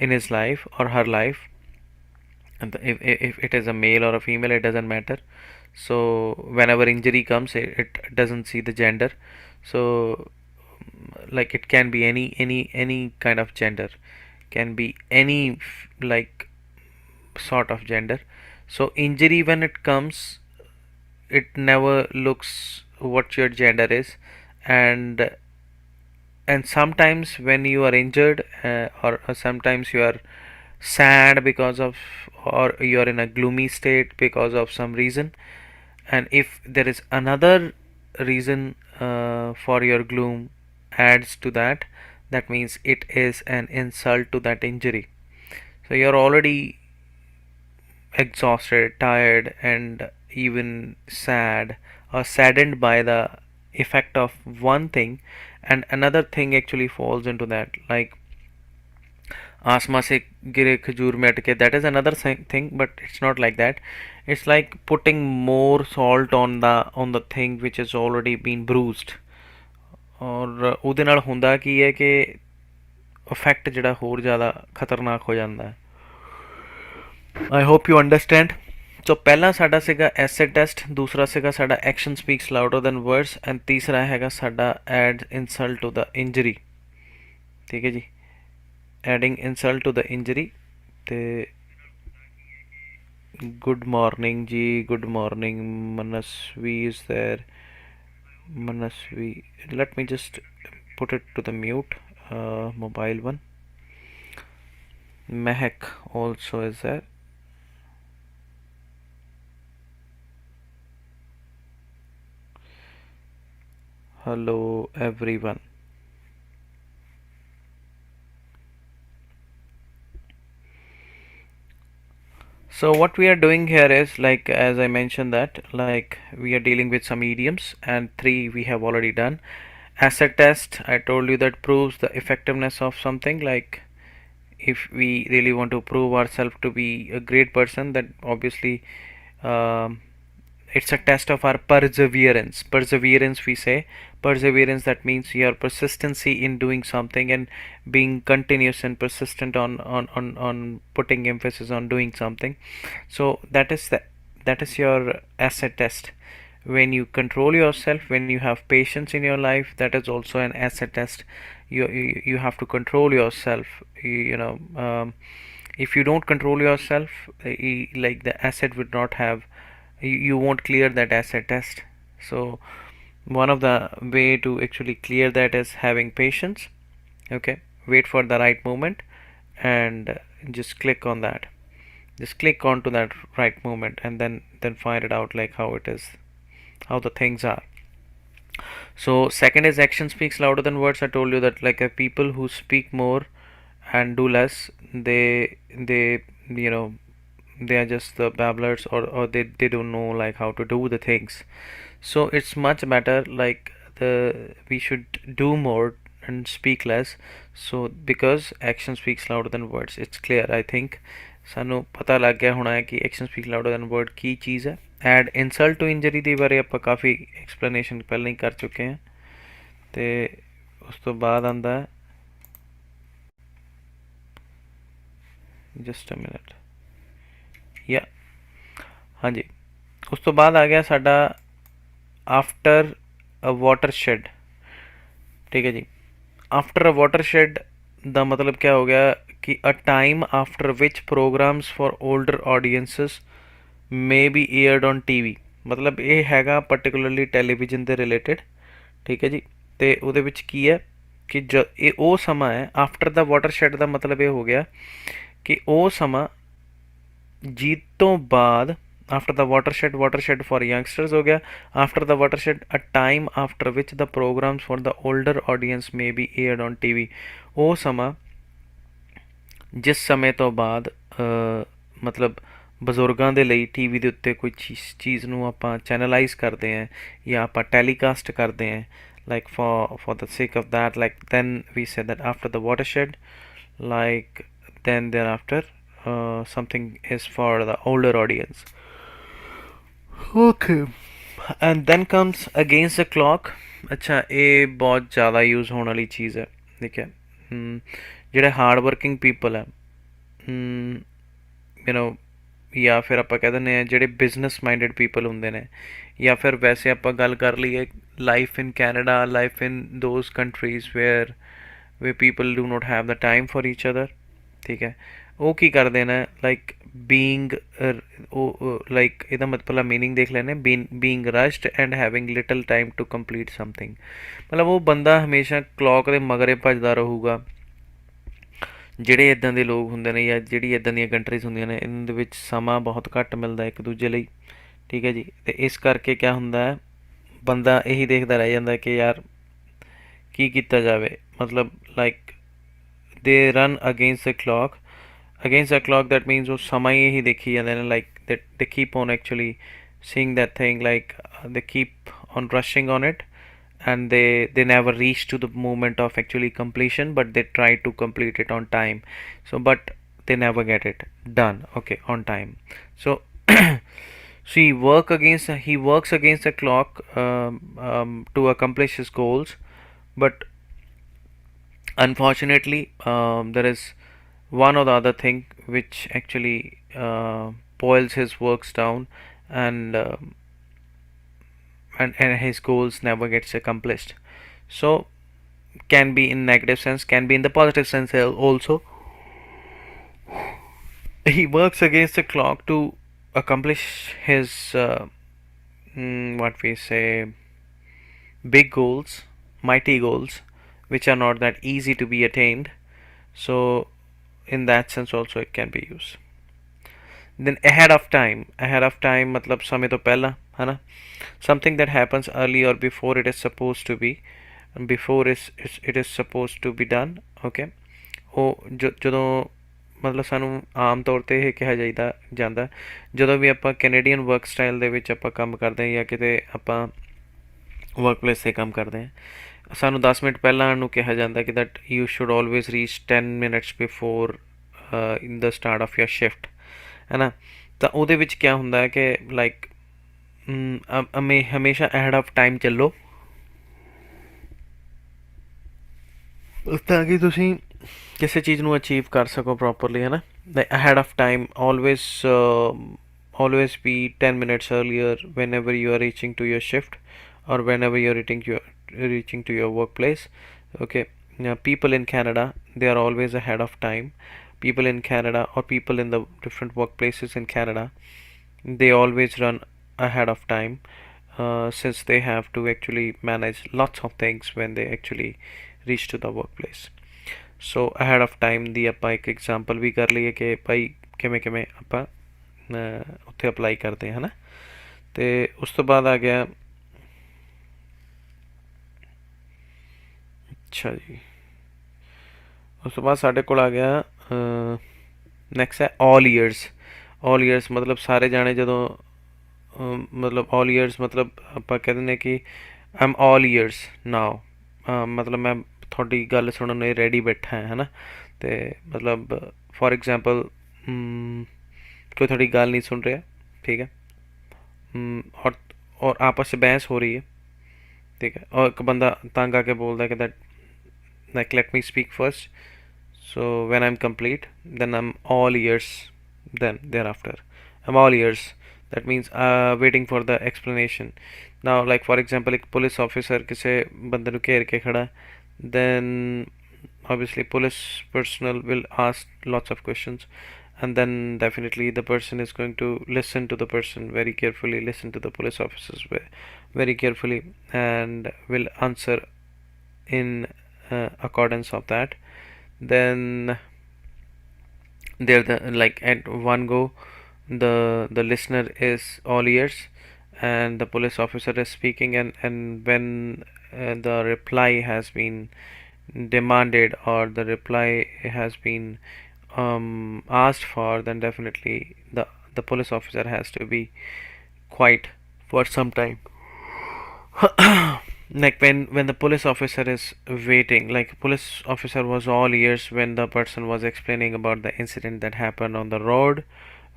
in his life or her life, And if it is a male or a female, it doesn't matter. So whenever injury comes, it doesn't see the gender. So like it can be any kind of gender, can be any like sort of gender. So injury, when it comes, it never looks what your gender is. And and sometimes when you are injured, or sometimes you are sad because of, or you are in a gloomy state because of some reason, and if there is another reason for your gloom adds to that, that means it is an insult to that injury. So you're already exhausted, tired, and even sad or saddened by the effect of one thing, and another thing actually falls into that, like आसमां से गिरे खजूर में अटके, that is another thing, but it's not like that. It's like putting more salt on the thing which has already been bruised. ਔਰ ਉਹਦੇ ਨਾਲ ਹੁੰਦਾ ਕੀ ਹੈ ਕਿ ਇਫੈਕਟ ਜਿਹੜਾ ਹੋਰ ਜ਼ਿਆਦਾ ਖਤਰਨਾਕ ਹੋ ਜਾਂਦਾ ਹੈ। I hope you understand. So ਪਹਿਲਾ ਸਾਡਾ ਸੀਗਾ ਐਸਿਡ ਟੈਸਟ, ਦੂਸਰਾ ਸੀਗਾ ਸਾਡਾ action speaks louder than words, and ਤੀਸਰਾ ਹੈਗਾ ਸਾਡਾ add insult to the injury. ਠੀਕ ਹੈ ਜੀ, adding insult to the injury. ਤੇ गुड मॉर्निंग जी, good morning. Manasvi is there, Manasvi. Let me just put it to the mute, mobile one। Mehak also is there। Hello everyone। So what we are doing here is, like as I mentioned, that like we are dealing with some idioms, and three we have already done. Asset test, I told you, that proves the effectiveness of something. Like if we really want to prove ourselves to be a great person, then obviously um, it's a test of our perseverance. Perseverance, we say perseverance, that means your persistency in doing something and being continuous and persistent on putting emphasis on doing something. So that is your asset test. When you control yourself, when you have patience in your life, that is also an asset test. You have to control yourself. If you don't control yourself, like the asset would not have, you won't clear that asset test. So one of the way to actually clear that is having patience. Okay, wait for the right moment and just click on that, just click onto that right moment, and then find it out, like how it is, how the things are. So second is action speaks louder than words. I told you that, like, people who speak more and do less, they you know they are just the babblers, or they don't know like how to do the things. So it's much better, like, the we should do more and speak less. So because action speaks louder than words, it's clear, I think ਸਾਨੂੰ ਪਤਾ ਲੱਗ ਗਿਆ ਹੋਣਾ ਹੈ ਕਿ action speak louder than word ਕੀ ਚੀਜ਼ ਹੈ। ਐਡ ਇਨਸਲਟ ਟੂ ਇੰਜਰੀ ਦੇ ਬਾਰੇ ਆਪਾਂ ਕਾਫੀ ਐਕਸਪਲੇਨੇਸ਼ਨ ਪਹਿਲਾਂ ਹੀ ਕਰ ਚੁੱਕੇ ਹਾਂ। ਤੇ ਉਸ ਤੋਂ ਬਾਅਦ ਆਂਦਾ ਹੈ, ਜਸਟ ਅ ਮਿੰਟ, ਯਾ ਹਾਂਜੀ, ਉਸ ਤੋਂ ਬਾਅਦ ਆ ਗਿਆ ਸਾਡਾ ਆਫਟਰ ਅ ਵਾਟਰਸ਼ੈਡ। ठीक है जी, आफ्टर अ वाटरशेड ਦਾ ਮਤਲਬ क्या हो गया कि a time after which programs for older audiences may be aired on TV. मतलब ਇਹ ਹੈਗਾ ਪਾਰਟਿਕੂਲਰਲੀ ਟੈਲੀਵਿਜ਼ਨ ਦੇ ਰਿਲੇਟਡ। ਠੀਕ ਹੈ ਜੀ, ਤੇ ਉਹਦੇ ਵਿੱਚ ਕੀ ਹੈ ਕਿ ਇਹ ਉਹ ਸਮਾਂ ਹੈ ਆਫਟਰ ਦਾ ਵਾਟਰਸ਼ੈਡ ਦਾ ਮਤਲਬ ਇਹ ਹੋ ਗਿਆ ਕਿ ਉਹ ਸਮਾਂ ਜੀਤ ਤੋਂ ਬਾਅਦ, after the watershed for youngsters हो गया, after the watershed a time after which the programs for the older audience may be aired on TV। ਉਹ ਸਮਾਂ ਜਿਸ ਸਮੇਂ ਤੋਂ ਬਾਅਦ ਮਤਲਬ ਬਜ਼ੁਰਗਾਂ ਦੇ ਲਈ ਟੀਵੀ ਦੇ ਉੱਤੇ ਕੋਈ ਚੀਜ਼ ਨੂੰ ਆਪਾਂ ਚੈਨਲਾਈਜ਼ ਕਰਦੇ ਹਾਂ ਜਾਂ ਆਪਾਂ ਟੈਲੀਕਾਸਟ ਕਰਦੇ ਹਾਂ, like for the sake of that, like then we said that after the watershed, like then thereafter something is for the older audience। Okay, and then comes against the clock। अच्छा, ये बहुत ज़्यादा use होने वाली चीज़ है। ठीक है, ਜਿਹੜੇ ਹਾਰਡ ਵਰਕਿੰਗ ਪੀਪਲ ਹੈ, you know ਜਾਂ ਫਿਰ ਆਪਾਂ ਕਹਿ ਦਿੰਦੇ ਹਾਂ ਜਿਹੜੇ ਬਿਜ਼ਨਸ ਮਾਈਂਡਡ ਪੀਪਲ ਹੁੰਦੇ ਨੇ, ਜਾਂ ਫਿਰ ਵੈਸੇ ਆਪਾਂ ਗੱਲ ਕਰ ਲਈਏ life in Canada, life in those countries way people do not have the time for each other, ਠੀਕ ਹੈ। ਉਹ ਕੀ ਕਰਦੇ ਨੇ, ਲਾਈਕ ਬੀਇੰਗ, ਉਹ ਲਾਈਕ ਇਹਦਾ ਮਤਲਬ ਮੀਨਿੰਗ ਦੇਖ ਲੈਂਦੇ, being rushed and having little time to complete something. ਮਤਲਬ ਉਹ ਬੰਦਾ ਹਮੇਸ਼ਾ ਕਲੌਕ ਦੇ ਮਗਰੇ ਭੱਜਦਾ ਰਹੂਗਾ। ਜਿਹੜੇ ਇੱਦਾਂ ਦੇ ਲੋਕ ਹੁੰਦੇ ਨੇ ਜਾਂ ਜਿਹੜੀ ਇੱਦਾਂ ਦੀਆਂ ਕੰਟਰੀਜ਼ ਹੁੰਦੀਆਂ ਨੇ, ਇਹਨਾਂ ਦੇ ਵਿੱਚ ਸਮਾਂ ਬਹੁਤ ਘੱਟ ਮਿਲਦਾ ਇੱਕ ਦੂਜੇ ਲਈ, ਠੀਕ ਹੈ ਜੀ। ਅਤੇ ਇਸ ਕਰਕੇ ਕਿਆ ਹੁੰਦਾ ਹੈ, ਬੰਦਾ ਇਹੀ ਦੇਖਦਾ ਰਹਿ ਜਾਂਦਾ ਕਿ ਯਾਰ ਕੀ ਕੀਤਾ ਜਾਵੇ, ਮਤਲਬ ਲਾਈਕ ਦੇ run against the clock that means ਉਹ ਸਮਾਂ ਹੀ ਇਹੀ ਦੇਖੀ ਜਾਂਦੇ ਨੇ, ਲਾਈਕ ਦੇ keep on actually seeing that thing, like they keep on rushing on it, and they never reach to the moment of actually completion, but they try to complete it on time. So but they never get it done, okay, on time. So so he works against the clock, to accomplish his goals, but unfortunately there is one or the other thing which actually boils his works down, and and his goals never gets accomplished. So can be in negative sense, can be in the positive sense also. He works against the clock to accomplish his what we say, big goals, mighty goals, which are not that easy to be attained. So in that sense also it can be used. Then ahead of time मतलब समय तो पहला है ना, something that happens early or before it is supposed to be, before it is supposed to be done, okay। ਉਹ ਜਦੋਂ ਮਤਲਬ ਸਾਨੂੰ ਆਮ ਤੌਰ 'ਤੇ ਇਹ ਕਿਹਾ ਜਾਈਦਾ ਜਾਂਦਾ, ਜਦੋਂ ਵੀ ਆਪਾਂ ਕੈਨੇਡੀਅਨ ਵਰਕ ਸਟਾਈਲ ਦੇ ਵਿੱਚ ਆਪਾਂ ਕੰਮ ਕਰਦੇ ਹਾਂ ਜਾਂ ਕਿਤੇ ਆਪਾਂ ਵਰਕ ਪਲੇਸ 'ਤੇ ਕੰਮ ਕਰਦੇ ਹਾਂ, ਸਾਨੂੰ 10 ਮਿੰਟ ਪਹਿਲਾਂ ਨੂੰ ਕਿਹਾ ਜਾਂਦਾ ਕਿ that you should always reach 10 minutes before in the start of your shift, ਹੈ ਨਾ। ਤਾਂ ਉਹਦੇ ਵਿੱਚ ਕਿਆ ਹੁੰਦਾ ਹੈ ਕਿ ਲਾਈਕ ਹਮੇਸ਼ਾ ਐਹਡ ਆਫ ਟਾਈਮ ਚੱਲੋ, ਤਾਂ ਕਿ ਤੁਸੀਂ ਕਿਸੇ ਚੀਜ਼ ਨੂੰ ਅਚੀਵ ਕਰ ਸਕੋ ਪ੍ਰੋਪਰਲੀ, ਹੈ ਨਾ। Ahead of time always be 10 minutes earlier whenever you are reaching to your shift, or whenever you're reaching to your workplace, okay। Now, people in Canada, they are always ahead of time. People in Canada, or people in the different workplaces in Canada, they always run ahead of time, since they have to actually manage lots of things when they actually reach to the workplace. So ahead of time ਦੀ ਆਪਾਂ ਇੱਕ example ਵੀ ਕਰ ਲਈਏ ਕਿ ਭਾਈ ਕਿਵੇਂ ਕਿਵੇਂ ਆਪਾਂ ਉੱਥੇ apply ਕਰਦੇ ਹਾਂ, ਹੈ ਨਾ। ਅਤੇ ਉਸ ਤੋਂ ਬਾਅਦ ਆ ਗਿਆ, ਅੱਛਾ ਜੀ, ਉਸ ਤੋਂ ਬਾਅਦ ਸਾਡੇ ਕੋਲ ਆ ਗਿਆ ਨੈਕਸਟ ਹੈ ਆਲ ਈਅਰਸ। ਆਲ ਈਅਰਸ ਮਤਲਬ ਸਾਰੇ ਜਾਣੇ ਜਦੋਂ ਮਤਲਬ ਆਲ ਈਅਰਸ ਮਤਲਬ ਆਪਾਂ ਕਹਿ ਦਿੰਦੇ ਕਿ ਆਮ ਆਲ ਈਅਰਸ ਨਾਓ, ਮਤਲਬ ਮੈਂ ਤੁਹਾਡੀ ਗੱਲ ਸੁਣਨ ਨੂੰ ਰੈਡੀ ਬੈਠਾ ਹੈ ਨਾ। ਅਤੇ ਮਤਲਬ ਫੋਰ ਐਗਜ਼ਾਮਪਲ ਕੋਈ ਤੁਹਾਡੀ ਗੱਲ ਨਹੀਂ ਸੁਣ ਰਿਹਾ, ठीक है, और आपस में बहस हो रही है, ठीक है, और एक बंदा तंग आके बोलता है कि that like let me speak first, so when I am complete then I am all ears, then there after I am all ears, that means waiting for the explanation. Now like for example एक police officer किसी बंदे ਨੂੰ ਘੇਰ ਕੇ ਖੜਾ, then obviously police personnel will ask lots of questions, and then definitely the person is going to listen to the person very carefully, listen to the police officers very carefully, and will answer in accordance of that. Then there the like at one go the listener is all ears, and the police officer is speaking, and when the reply has been demanded, or the reply has been asked for, then definitely the police officer has to be quiet for some time. Like when the police officer is waiting, like police officer was all ears when the person was explaining about the incident that happened on the road,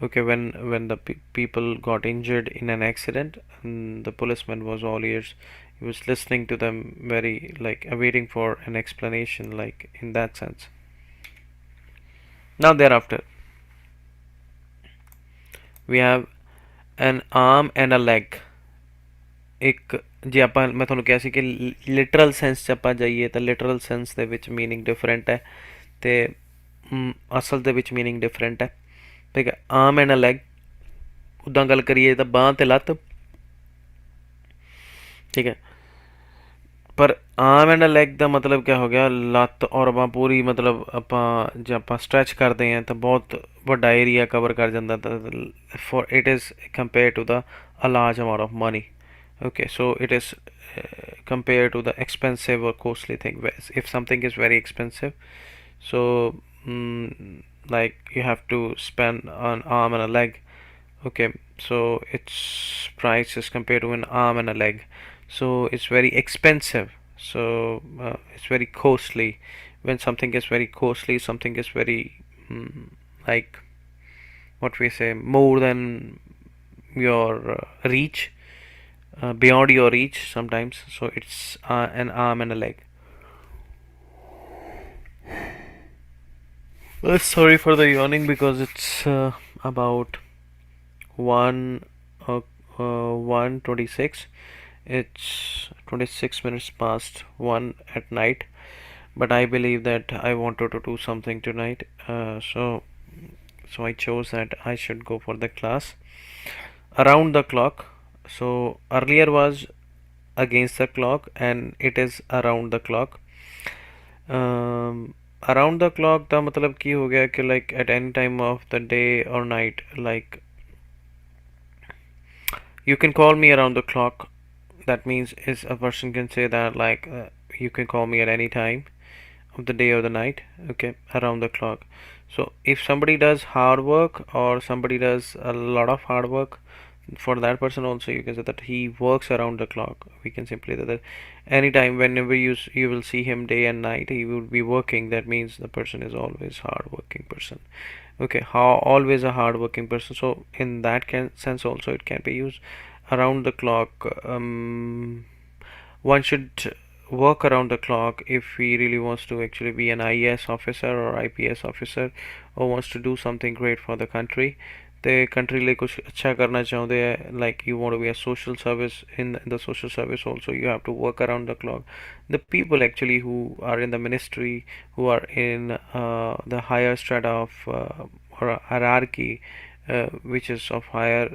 okay, when the people got injured in an accident, and the policeman was all ears. He was listening to them very, like, waiting for an explanation, like, in that sense. Now thereafter, we have an arm and a leg. ਇੱਕ ਜੇ ਆਪਾਂ ਮੈਂ ਤੁਹਾਨੂੰ ਕਿਹਾ ਸੀ ਕਿ literal sense 'ਚ ਆਪਾਂ ਜਾਈਏ ਤਾਂ ਲਿਟਰਲ ਸੈਂਸ ਦੇ ਵਿੱਚ ਮੀਨਿੰਗ ਡਿਫਰੈਂਟ ਹੈ ਤੇ ਅਸਲ ਦੇ ਵਿੱਚ ਮੀਨਿੰਗ ਡਿਫਰੈਂਟ ਹੈ। ਠੀਕ ਹੈ, ਆਰਮ ਐਂਡ ਅ ਲੈਗ, ਉੱਦਾਂ ਗੱਲ ਕਰੀਏ ਤਾਂ ਬਾਂਹ ਤੇ ਲੱਤ। ਠੀਕ ਹੈ, ਪਰ ਆਰਮ ਐਂਡ ਲੈਗ ਦਾ ਮਤਲਬ ਕਿਆ ਹੋ ਗਿਆ, ਲੱਤ ਔਰ ਬਾਂਹ ਪੂਰੀ, ਮਤਲਬ ਆਪਾਂ ਜੇ ਆਪਾਂ ਸਟ੍ਰੈਚ ਕਰਦੇ ਹਾਂ ਤਾਂ ਬਹੁਤ ਵੱਡਾ ਏਰੀਆ ਕਵਰ ਕਰ ਜਾਂਦਾ। ਤਾਂ for it is compare to the a large amount of money. Okay, so it is compared to the expensive or costly thing. If something is very expensive, so like you have to spend an arm and a leg. Okay, so its price is compared to an arm and a leg, so it's very expensive. So it's very costly. When something is very costly, something is very like what we say, more than your reach, beyond your reach sometimes. So it's an arm and a leg. Sorry for the yawning because it's about 1 uh, 1:26. It's 26 minutes past 1 at night, but I believe that I wanted to do something tonight, so I chose that I should go for the class around the clock. So earlier was against the clock and it is around the clock. Around the clock का मतलब की हो गया कि like at any time of the day or night, like you can call me around the clock. That means is a person can say that like you can call me at any time of the day or the night. Okay, around the clock. So if somebody does hard work or somebody does a lot of hard work, for that person also you can say that he works around the clock. We can simply say that anytime, whenever you will see him day and night, he will be working. That means the person is always hard working person. Okay, how always a hard working person. So in that sense also it can be used around the clock. One should work around the clock if he really wants to actually be an IAS officer or IPS officer, or wants to do something great for the country. The country ਲਈ ਕੁਝ ਅੱਛਾ ਕਰਨਾ ਚਾਹੁੰਦੇ ਹੈ, like you want to be a social service. In the social service also you have to work around the clock. The people actually who are in the ministry, who are in the higher strata of or hierarchy, which is of higher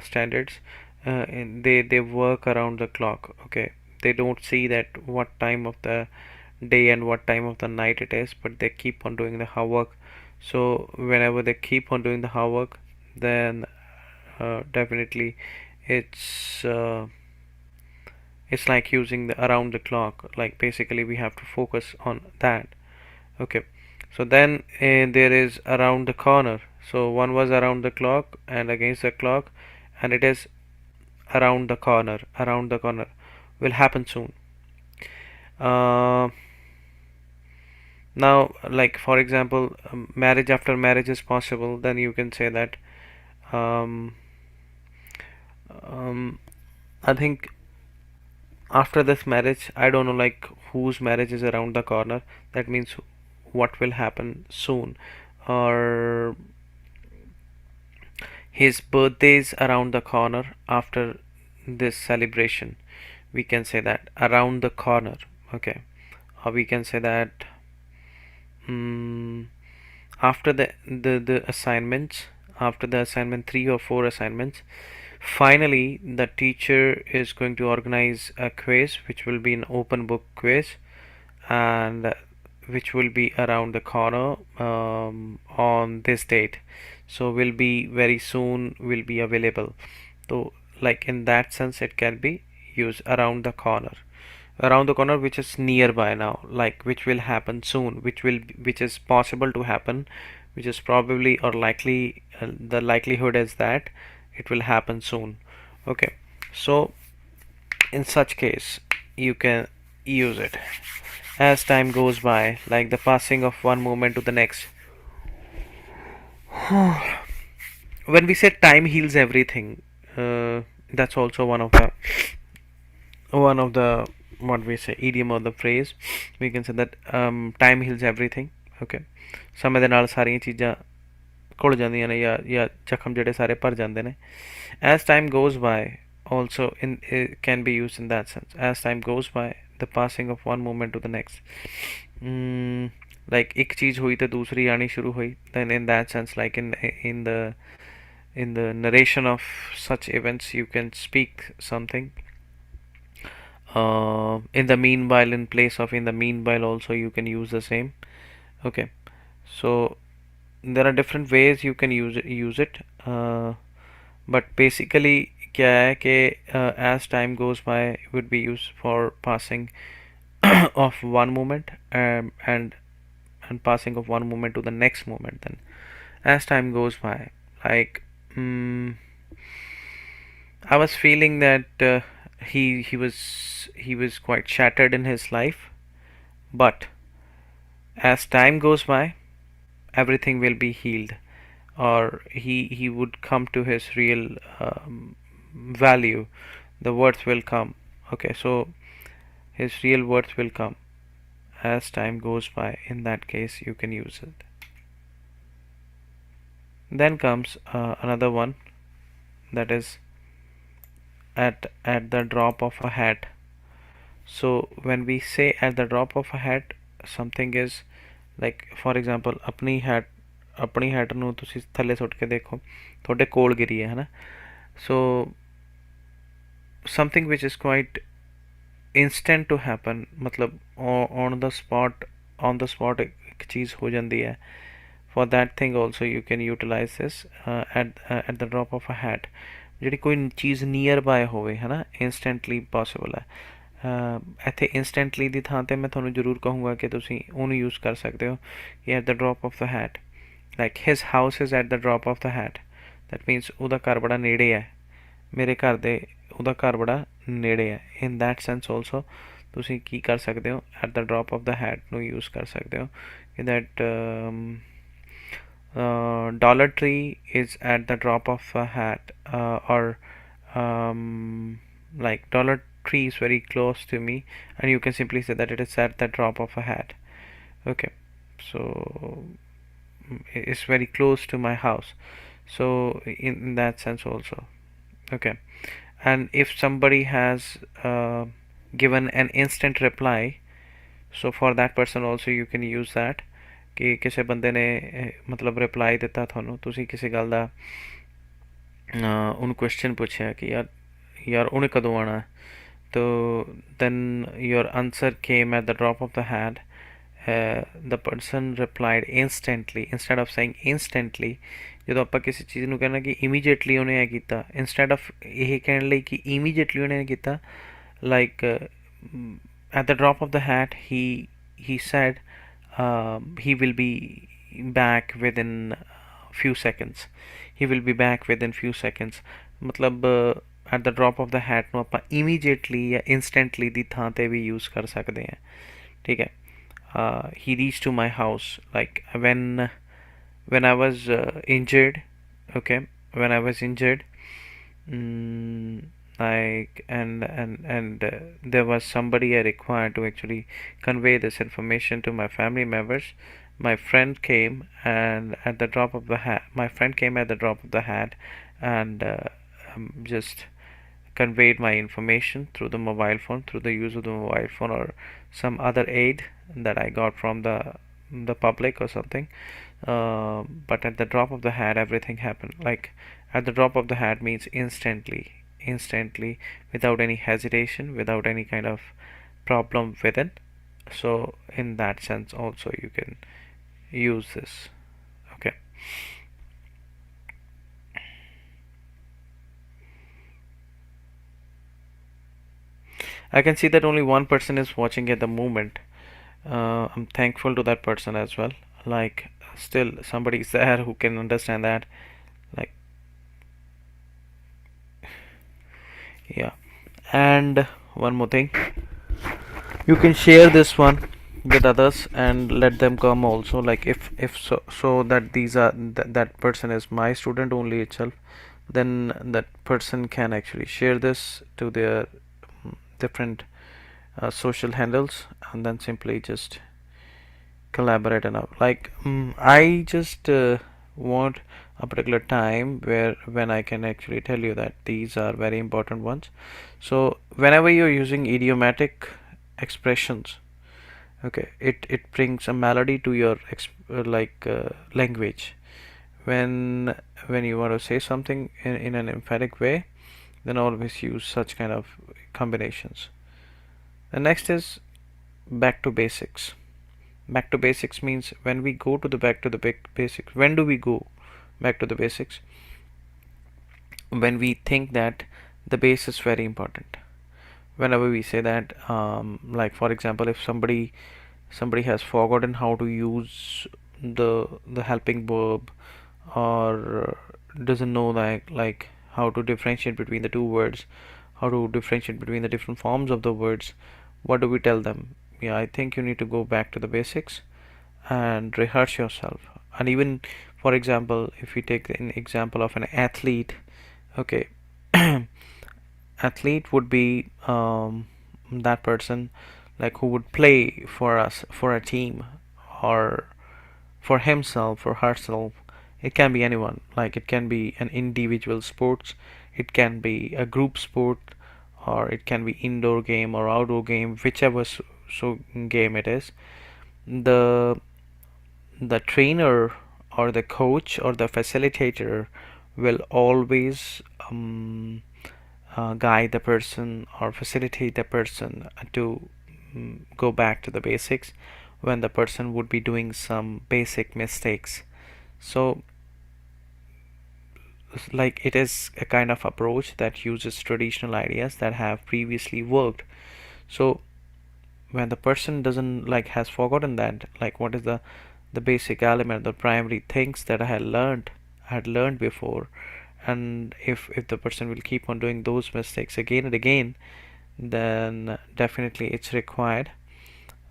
standards, and they work around the clock. Okay, they don't see that what time of the day and what time of the night it is, but they keep on doing the hard work. So whenever they keep on doing the hard work, then definitely it's uh, it's like using the around the clock. Like basically we have to focus on that. Okay, so then there is around the corner. So one was around the clock and against the clock, and it is around the corner. Around the corner will happen soon. uh, Now, like for example, marriage after marriage is possible, then you can say that um, um, I think after this marriage, I don't know like whose marriage is around the corner. That means what will happen soon, or his birthday is around the corner after this celebration. We can say that around the corner. Okay, or we can say that after the assignments, after the assignment 3 or 4 assignments, finally the teacher is going to organize a quiz which will be an open book quiz, and which will be around the corner on this date. So will be very soon, will be available. So like in that sense it can be used around the corner. Around the corner which is nearby now, like which will happen soon, which is possible to happen, which is probably or likely, the likelihood is that it will happen soon. Okay, so in such case you can use it as time goes by, like the passing of one moment to the next. When we say time heals everything, that's also one of the what we say idiom or the phrase. We can say that time heals everything. Okay, ਸਮੇਂ ਦੇ ਨਾਲ ਸਾਰੀਆਂ ਚੀਜ਼ਾਂ ਘੁਲ ਜਾਂਦੀਆਂ ਨੇ ਜਾਂ ਜ਼ਖਮ ਜਿਹੜੇ ਸਾਰੇ ਭਰ ਜਾਂਦੇ ਨੇ. As time goes by, also in it can be used in that sense. As time goes by, the passing of one moment to the next. Like ਇੱਕ ਚੀਜ਼ ਹੋਈ ਤੇ ਦੂਸਰੀ ਆਣੀ ਸ਼ੁਰੂ ਹੋਈ. Then in that sense, like in the narration of such events, you can speak something. In the meanwhile, in place of in the meanwhile, also you can use the same. Okay, so there are different ways you can use it. But basically क्या है कि as time goes by would be used for passing of one moment, and passing of one moment to the next moment. Then as time goes by, like I was feeling that he was quite shattered in his life, but as time goes by, everything will be healed, or he would come to his real value. The worth will come. Okay, so his real worth will come as time goes by. In that case, you can use it. Then comes another one, that is at the drop of a hat. So when we say at the drop of a hat, something is like, for example, ਆਪਣੀ hat ਨੂੰ ਤੁਸੀਂ ਥੱਲੇ ਸੁੱਟ ਕੇ ਦੇਖੋ, ਤੁਹਾਡੇ ਕੋਲ ਗਿਰੀ ਹੈ ਹਨਾ. So something which is quite instant to happen, ਮਤਲਬ ਔਨ ਦਾ ਸਪॉट ਇੱਕ ਚੀਜ਼ ਹੋ ਜਾਂਦੀ ਹੈ. for that thing also you can utilize this at the drop of a hat. ਜਿਹੜੀ ਕੋਈ ਚੀਜ਼ ਨੀਅਰ ਬਾਏ ਹੋਵੇ ਹੈ ਨਾ, ਇੰਸਟੈਂਟਲੀ ਪੋਸੀਬਲ ਹੈ. ਇੱਥੇ ਇੰਸਟੈਂਟਲੀ ਦੀ ਥਾਂ 'ਤੇ ਮੈਂ ਤੁਹਾਨੂੰ ਜ਼ਰੂਰ ਕਹੂੰਗਾ ਕਿ ਤੁਸੀਂ ਉਹਨੂੰ ਯੂਜ਼ ਕਰ ਸਕਦੇ ਹੋ ਕਿ at the drop of the hat. Like his house is at the drop of the hat. That means ਉਹਦਾ ਘਰ ਬੜਾ ਨੇੜੇ ਹੈ, ਮੇਰੇ ਘਰ ਦੇ ਉਹਦਾ ਘਰ ਬੜਾ ਨੇੜੇ ਹੈ. ਇਨ ਦੈਟ ਸੈਂਸ ਆਲਸੋ ਤੁਸੀਂ ਕੀ ਕਰ ਸਕਦੇ ਹੋ, at the drop of the hat ਨੂੰ ਯੂਜ਼ ਕਰ ਸਕਦੇ ਹੋ ਕਿ that Dollar Tree is at the drop of a hat, or like Dollar Tree is very close to me, and you can simply say that it is at the drop of a hat. Okay, so it's very close to my house, so in that sense also. Okay, and if somebody has given an instant reply, so for that person also you can use that. ਕਿ ਕਿਸੇ ਬੰਦੇ ਨੇ ਮਤਲਬ reply ਦਿੱਤਾ ਤੁਹਾਨੂੰ, ਤੁਸੀਂ ਕਿਸੇ ਗੱਲ ਦਾ ਉਹਨੂੰ ਕੁਐਸਚਨ ਪੁੱਛਿਆ ਕਿ ਯਾਰ ਉਹਨੇ ਕਦੋਂ ਆਉਣਾ, ਤੋ then your answer came at the drop of the hat. The person replied instantly instead of saying instantly. ਜਦੋਂ ਆਪਾਂ ਕਿਸੇ ਚੀਜ਼ ਨੂੰ ਕਹਿੰਦਾ ਕਿ ਇਮੀਡੀਏਟਲੀ ਉਹਨੇ ਇਹ ਕੀਤਾ, ਇੰਸਟੈਡ ਆਫ ਇਹ ਕਹਿਣ ਲਈ ਕਿ ਇਮੀਡੀਏਟਲੀ ਉਹਨੇ ਕੀਤਾ, like at the drop of the hat he said he will be back within few seconds. He will be back within few seconds. ਮਤਲਬ at the drop of the hat ਨੂੰ ਆਪਾਂ immediately ਜਾਂ instantly ਦੀ ਥਾਂ ਤੇ ਵੀ use ਕਰ ਸਕਦੇ ਹਾਂ. ਠੀਕ ਹੈ. He reached to my house, like when I was injured. Okay, when I was injured, like and there was somebody I required to actually convey this information to my family members. My friend came, and at the drop of the hat, my friend came at the drop of the hat, and just conveyed my information through the mobile phone, through the use of the mobile phone or some other aid that I got from the public or something. But at the drop of the hat, everything happened. Like at the drop of the hat means instantly, without any hesitation, without any kind of problem with it. So in that sense also you can use this. Okay, I can see that only one person is watching at the moment. I'm thankful to that person as well. Like still somebody is there who can understand that. Like, yeah. And one more thing, you can share this one with others and let them come also. Like if so that these are that person is my student only itself, then that person can actually share this to their different social handles, and then simply just collaborate enough. Like I just want a particular time where when I can actually tell you that these are very important ones. So whenever you're using idiomatic expressions, okay, it brings a melody to your language. When when you want to say something in an emphatic way, then always use such kind of combinations. The next is back to basics. Back to basics means when we go to the back to the basics. When do we go back to the basics? When we think that the base is very important. Whenever we say that, like for example, if somebody has forgotten how to use the helping verb, or doesn't know like how to differentiate between the two words, how to differentiate between the different forms of the words, what do we tell them? Yeah, I think you need to go back to the basics and rehearse yourself. And even, for example, if we take an example of an athlete, okay, athlete would be that person like who would play for us, for a team, or for himself or herself. It can be anyone, like it can be an individual sports, it can be a group sport, or it can be indoor game or outdoor game, whichever game it is. The the trainer or the coach or the facilitator will always guide the person or facilitate the person to go back to the basics when the person would be doing some basic mistakes. So like it is a kind of approach that uses traditional ideas that have previously worked. So when the person doesn't like has forgotten that, like what is the basic element, the primary things that I had learned before, and if the person will keep on doing those mistakes again and again, then definitely it's required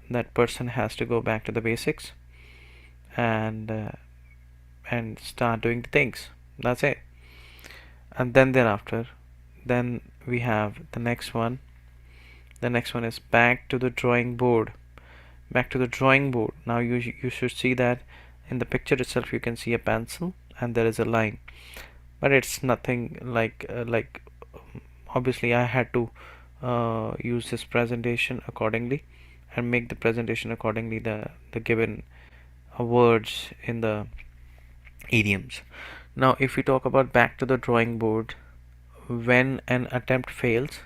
that person has to go back to the basics and and start doing the things. That's it. And then thereafter, then we have the next one. The next one is back to the drawing board. Back to the drawing board. Now you should see that in the picture itself you can see a pencil and there is a line, but it's nothing like obviously I had to use this presentation accordingly and make the presentation accordingly, the given words in the idioms. Now if we talk about back to the drawing board, when an attempt fails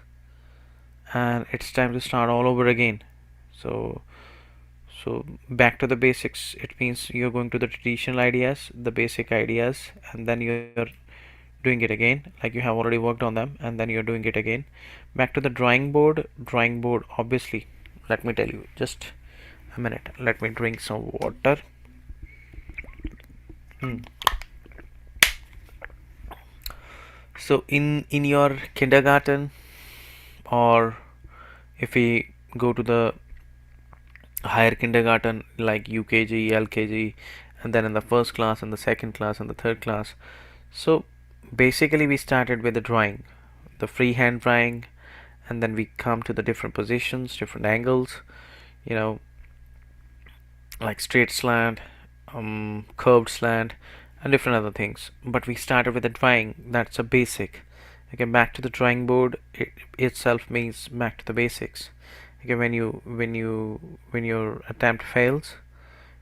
and it's time to start all over again. So so back to the basics, it means you're going to the traditional ideas, the basic ideas, and then you're doing it again, like you have already worked on them, and then you're doing it again. Back to the drawing board. Drawing board, obviously, let me tell you, just a minute, let me drink some water. Hmm. So in your kindergarten, or if we go to the higher kindergarten like UKG, LKG, and then in the first class and the second class and the third class. So basically we started with the drawing, the freehand drawing, and then we come to the different positions, different angles, you know, like straight slant, curved slant, and different other things. But we started with the drawing, that's a basic. Okay, back to the drawing board itself means back to the basics. Okay, when your attempt fails,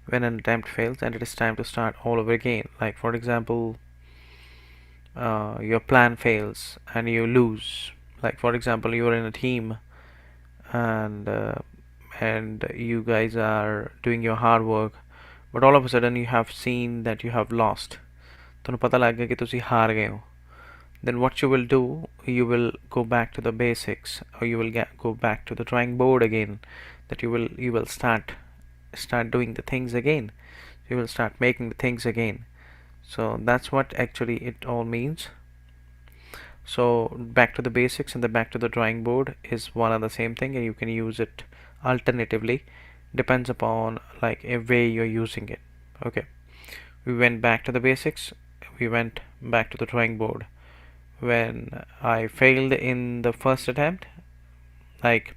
when an attempt fails and it is time to start all over again, like for example, your plan fails and you lose, like for example you are in a team and you guys are doing your hard work, but all of a sudden you have seen that you have lost, ਤੁਹਾਨੂੰ ਪਤਾ ਲੱਗ ਗਿਆ ਕਿ ਤੁਸੀਂ ਹਾਰ ਗਏ ਹੋ. Then what you will do, you will go back to the basics, or you will go back to the drawing board again, that you will start doing the things again. You will start making the things again. So that's what actually it all means. So back to the basics and the back to the drawing board is one and the same thing, and you can use it alternatively, depends upon like a way you're using it. Okay, we went back to the basics, we went back to the drawing board. When I failed in the first attempt, like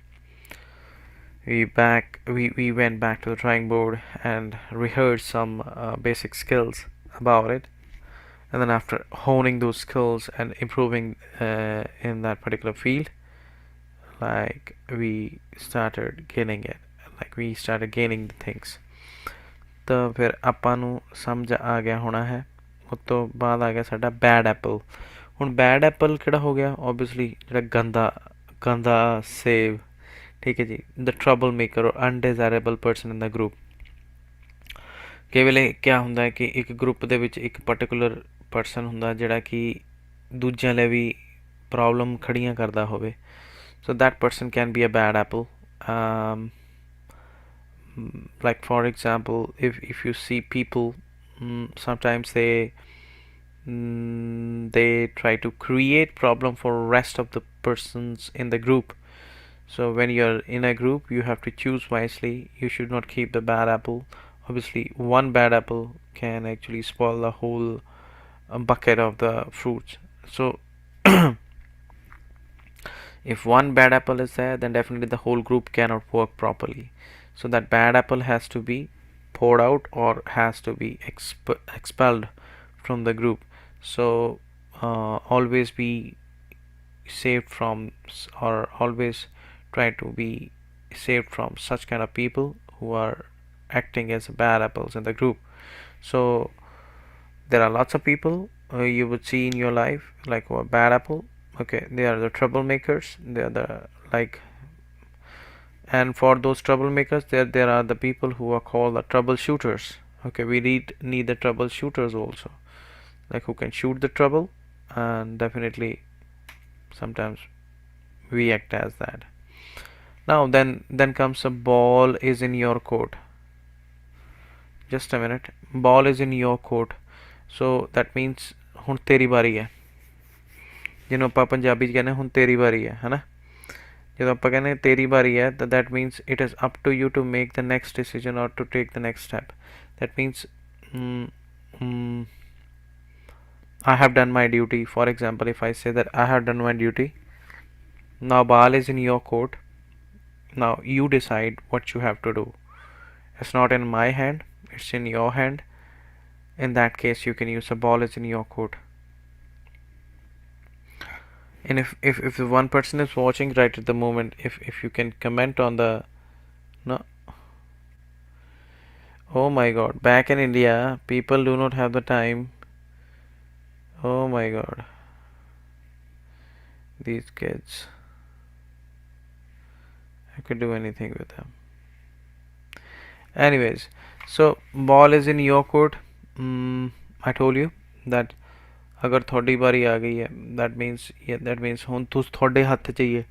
we went back to the drawing board and rehearsed some basic skills about it. and then after honing those skills and improving in that particular field, like we started gaining it, like we started gaining the things। ਤਾਂ ਫਿਰ ਆਪਾਂ ਨੂੰ ਸਮਝ ਆ ਗਿਆ ਹੋਣਾ ਹੈ। ਉਸ ਤੋਂ ਬਾਅਦ ਆ ਗਿਆ ਸਾਡਾ ਬੈਡ ਐਪਲ। ਹੁਣ ਬੈਡ ਐਪਲ ਕਿਹੜਾ ਹੋ ਗਿਆ? ਓਬਵੀਅਸਲੀ ਜਿਹੜਾ ਗੰਦਾ ਗੰਦਾ ਸੇਬ, ਠੀਕ ਹੈ ਜੀ, ਦ ਟਰਬਲ ਮੇਕਰ ਔਰ ਅਨਡਿਜ਼ਾਇਰੇਬਲ ਪਰਸਨ ਇਨ ਦਾ ਗਰੁੱਪ। ਕਈ ਵੇਲੇ ਕਿਆ ਹੁੰਦਾ ਹੈ ਕਿ ਇੱਕ ਗਰੁੱਪ ਦੇ ਵਿੱਚ ਇੱਕ ਪਰਟੀਕੂਲਰ ਪਰਸਨ ਹੁੰਦਾ ਜਿਹੜਾ ਕਿ ਦੂਜਿਆਂ ਲਈ ਵੀ ਪ੍ਰੋਬਲਮ ਖੜੀਆਂ ਕਰਦਾ ਹੋਵੇ। So that person can be a bad apple. Like for example, if you see people, sometimes they try to create problem for rest of the persons in the group. So when you're in a group, you have to choose wisely. You should not keep the bad apple. Obviously one bad apple can actually spoil the whole bucket of the fruits. So if one bad apple is there, then definitely the whole group cannot work properly. So that bad apple has to be poured out or has to be expelled from the group. So always be saved from, or always try to be saved from such kind of people who are acting as bad apples in the group. So there are lots of people you would see in your life like a bad apple. Okay, they are the troublemakers. They are the like, and for those troublemakers, there are the people who are called the troubleshooters. Okay, we need the troubleshooters also, like who can shoot the trouble, and definitely sometimes we act as that. Now then comes a ball is in your court. Just a minute. Ball is in your court. So that means ਹੁਣ ਤੇਰੀ ਵਾਰੀ ਹੈ, ਜਿਹਨੂੰ ਆਪਾਂ ਪੰਜਾਬੀ 'ਚ ਕਹਿੰਦੇ ਹੁਣ ਤੇਰੀ ਵਾਰੀ ਹੈ ਹਨਾ। ਜਦੋਂ ਆਪਾਂ ਕਹਿੰਦੇ ਤੇਰੀ ਵਾਰੀ ਹੈ ਤਾਂ that means it is up to you to make the next decision or to take the next step. That means I have done my duty. For example, if I say that I have done my duty, now ball is in your court. Now you decide what you have to do. It's not in my hand, it's in your hand. In that case you can use a ball is in your court. And if the one person is watching right at the moment, if you can comment on the no, oh my god, back in India people do not have the time. Oh my god, these kids, I could do anything with them. Anyways, so ball is in your court. I told you that अगर थोड़ी बारी आ गई है that means ਹੁਣ ਤੁਹਾਡੇ ਹੱਥ 'ਚ ਹੀ ਹੈ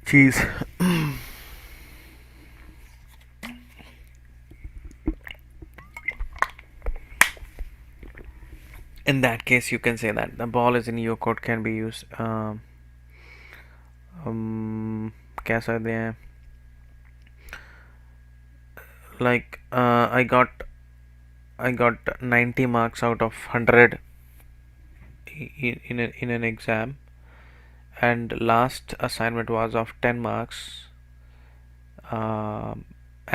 ਚੀਜ਼। In that case you can say that the ball is in your court can be used कह सकते हैं like I got 90 marks out of 100 in an exam, and last assignment was of 10 marks.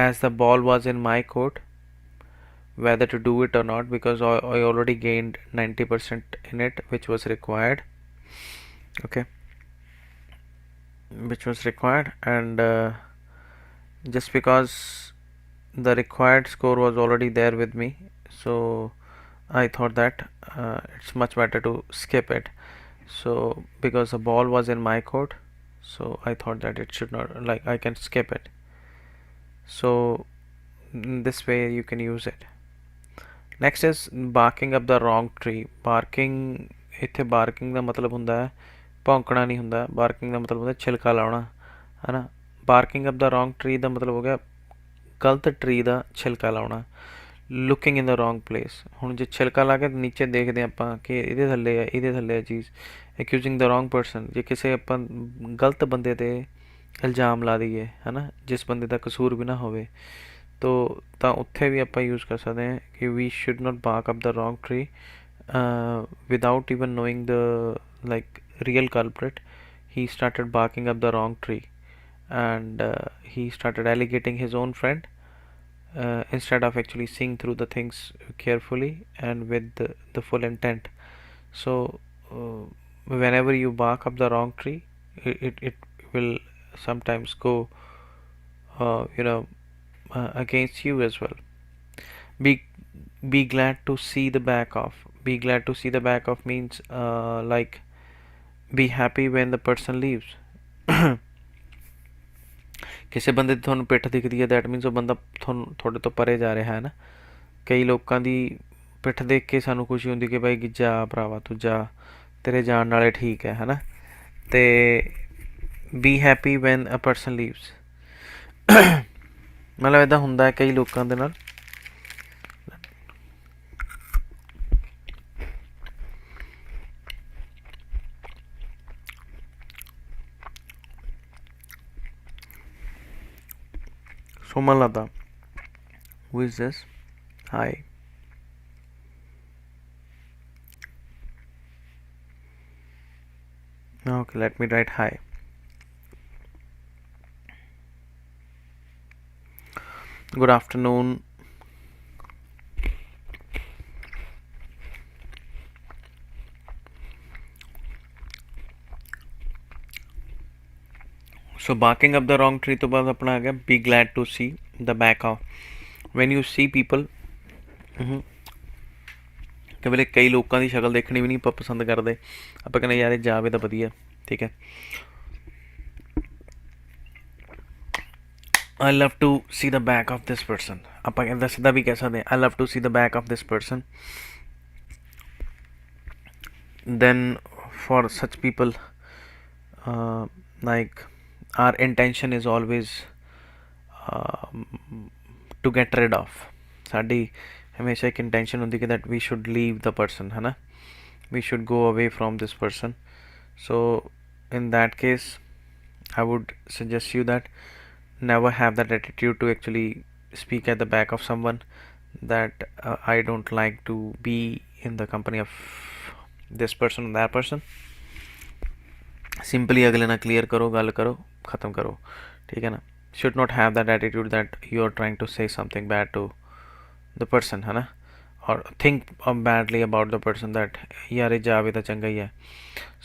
As the ball was in my court, whether to do it or not, because I already gained 90% in it, which was required. Okay, which was required, and just because the required score was already there with me, so I thought that it's much better to skip it. So because the ball was in my court, so I thought that it should not, like I can skip it. So in this way you can use it. Next is barking up the wrong tree. Barking, ਇੱਥੇ barking ਦਾ ਮਤਲਬ ਹੁੰਦਾ ਹੈ ਭੌਂਕਣਾ ਨਹੀਂ ਹੁੰਦਾ। barking ਦਾ ਮਤਲਬ ਹੁੰਦਾ ਛਿਲਕਾ ਲਾਉਣਾ ਹੈ ਨਾ। barking up the wrong tree ਦਾ ਮਤਲਬ ਹੋ ਗਿਆ ਗਲਤ ਟਰੀ ਦਾ ਛਿਲਕਾ ਲਾਉਣਾ। ਲੁਕਿੰਗ ਇਨ ਦ ਰੋਂਗ ਪਲੇਸ, ਹੁਣ ਜੇ ਛਿਲਕਾ ਲਾ ਕੇ ਨੀਚੇ ਦੇਖਦੇ ਆਪਾਂ ਕਿ ਇਹਦੇ ਥੱਲੇ ਹੈ ਚੀਜ਼, ਐਕਿਊਜ਼ਿੰਗ ਦ ਰੋਂਗ ਪਰਸਨ, ਜੇ ਕਿਸੇ ਆਪਾਂ ਗਲਤ ਬੰਦੇ 'ਤੇ ਇਲਜ਼ਾਮ ਲਾ ਦਈਏ ਹੈ ਨਾ, ਜਿਸ ਬੰਦੇ ਦਾ ਕਸੂਰ ਵੀ ਨਾ ਹੋਵੇ, ਤਾਂ ਉੱਥੇ ਵੀ ਆਪਾਂ ਯੂਜ਼ ਕਰ ਸਕਦੇ ਹਾਂ ਕਿ we should not bark up the wrong tree without even knowing the like real culprit. He started barking up the wrong tree, and he started alligating his own friend, instead of actually seeing through the things carefully and with the full intent. So whenever you bark up the wrong tree, it will sometimes go you know against you as well. Be be glad to see the back of. Be glad to see the back of means like be happy when the person leaves. ਕਿਸੇ ਬੰਦੇ ਦੀ ਤੁਹਾਨੂੰ ਪਿੱਠ ਦਿਖਦੀ ਹੈ that means ਉਹ ਬੰਦਾ ਤੁਹਾਨੂੰ ਤੁਹਾਡੇ ਤੋਂ ਪਰੇ ਜਾ ਰਿਹਾ ਹੈ ਨਾ। ਕਈ ਲੋਕਾਂ ਦੀ ਪਿੱਠ ਦੇਖ ਕੇ ਸਾਨੂੰ ਖੁਸ਼ੀ ਹੁੰਦੀ ਕਿ ਭਾਈ ਜਾ ਭਰਾਵਾ ਤੂੰ ਜਾ, ਤੇਰੇ ਜਾਣ ਨਾਲੇ ਠੀਕ ਹੈ ਹਨਾ। ਤੇ be happy when a person leaves. ਮਤਲਬ ਇੱਦਾਂ ਹੁੰਦਾ ਹੈ ਕਈ ਲੋਕਾਂ ਦੇ ਨਾਲ। Somalata. Who is this? Hi. Okay, let me write hi. Good afternoon. So barking up the wrong tree ਤੋਂ ਬਾਅਦ ਆਪਣਾ ਆ ਗਿਆ be glad to see the back of. When you see people, ਕਿ ਵੇਲੇ ਕਈ ਲੋਕਾਂ ਦੀ ਸ਼ਕਲ ਦੇਖਣੀ ਵੀ ਨਹੀਂ ਆਪਾਂ ਪਸੰਦ ਕਰਦੇ, ਆਪਾਂ ਕਹਿੰਦੇ ਯਾਰ ਇਹ ਜਾਵੇ ਤਾਂ ਵਧੀਆ, ਠੀਕ ਹੈ। I love to see the back of this person. ਆਪਾਂ ਕਹਿੰਦਾ ਸਿੱਧਾ ਵੀ ਕਹਿ ਸਕਦੇ I love to see the back of this person. Then for such people like our intention is always to get rid of. ਸਾਡੀ ਹਮੇਸ਼ਾ ਇੱਕ intention ਹੁੰਦੀ ਕਿ that we should leave the person ਹੈ ਨਾ, we should go away from this person. So in that case I would suggest you that never have that attitude to actually speak at the back of someone that I don't like to be in the company of this person or that person. Simply अगले ना clear करो, गल करो, ख़त्म करो, ठीक है ना। should not have that attitude that you are trying to say something bad to the person है ना, or think badly about the person that यार ये जावे तो चंगा ही है।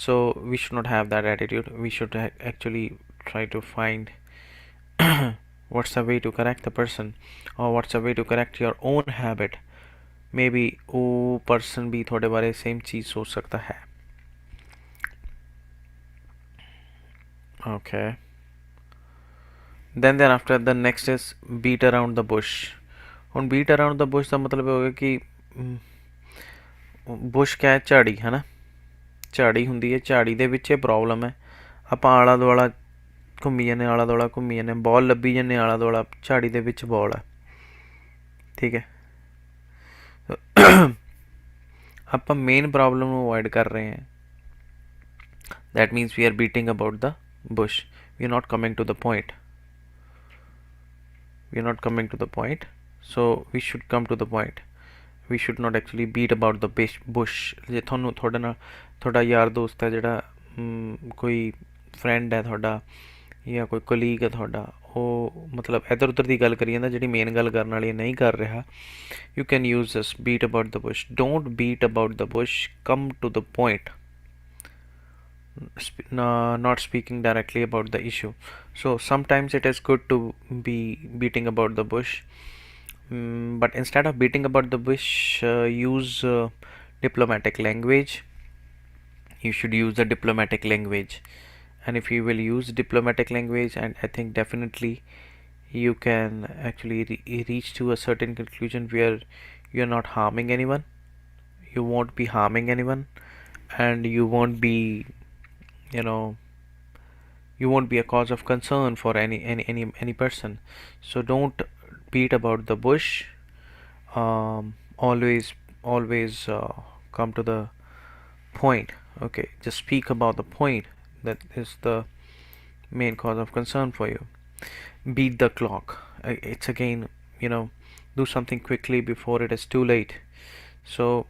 So we should not have that attitude. We should actually try to find what's the way to correct the person, or what's the way to correct your own habit. Maybe वो person भी थोड़े बारे same चीज़ सोच सकता है। Okay, then thereafter the next is beat around the bush. ਹੁਣ beat around the bush ਦਾ ਮਤਲਬ ਹੋਗਾ ਕਿ bush क्या है, ਝਾੜੀ है ना, ਝਾੜੀ ਹੁੰਦੀ ਹੈ, ਝਾੜੀ ਦੇ ਵਿੱਚ ਇਹ ਪ੍ਰੋਬਲਮ ਹੈ। ਆਪਾਂ ਆਲਾ ਦੁਆਲਾ ਘੁੰਮੀ ਜਾਂਦੇ, ਆਲਾ ਦੁਆਲਾ ਘੁੰਮੀ ਜਾਂਦੇ, ਬੋਲ ਲੱਭੀ ਜਾਂਦੇ ਆਲਾ ਦੁਆਲਾ, ਝਾੜੀ ਦੇ ਵਿੱਚ ਬੋਲ ਹੈ, ਠੀਕ ਹੈ। ਆਪਾਂ ਮੇਨ ਪ੍ਰੋਬਲਮ ਨੂੰ ਅਵੋਇਡ ਕਰ ਰਹੇ ਹਾਂ। that means we are beating about the bush. We are not coming to the point. We are not coming to the point. So we should come to the point. We should not actually beat about the bush. ਜੇ ਤੁਹਾਨੂੰ ਤੁਹਾਡੇ ਨਾਲ ਤੁਹਾਡਾ ਯਾਰ ਦੋਸਤ ਹੈ ਜਿਹੜਾ ਕੋਈ ਫਰੈਂਡ ਹੈ ਤੁਹਾਡਾ ਜਾਂ ਕੋਈ ਕੋਲੀਗ ਹੈ ਤੁਹਾਡਾ, ਉਹ ਮਤਲਬ ਇੱਧਰ ਉੱਧਰ ਦੀ ਗੱਲ ਕਰੀ ਜਾਂਦਾ, ਜਿਹੜੀ ਮੇਨ ਗੱਲ ਕਰਨ ਵਾਲੀ ਨਹੀਂ ਕਰ ਰਿਹਾ, you can use this beat about the bush. Don't beat about the bush, come to the point. Not speaking directly about the issue. So sometimes it is good to be beating about the bush, but instead of beating about the bush, use diplomatic language. You should use the diplomatic language, and if you will use diplomatic language, and I think definitely you can actually reach to a certain conclusion where you're not harming anyone, you won't be harming anyone, and you won't be, you know, you won't be a cause of concern for any person. So don't beat about the bush. Always come to the point. Okay, just speak about the point that is the main cause of concern for you. Beat the clock. It's again, you know, do something quickly before it is too late. So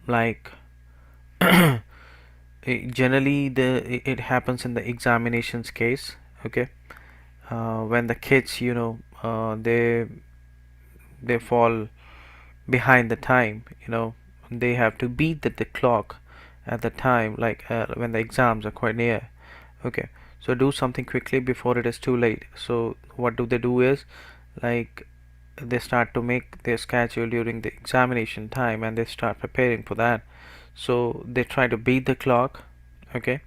like generally it happens in the examinations case. Okay, when the kids, they fall behind the time, they have to beat the clock at the time, like when the exams are quite near. Okay, so do something quickly before it is too late. So what do they do is, like, they start to make their schedule during the examination time and they start preparing for that. So they try to beat the clock. Okay,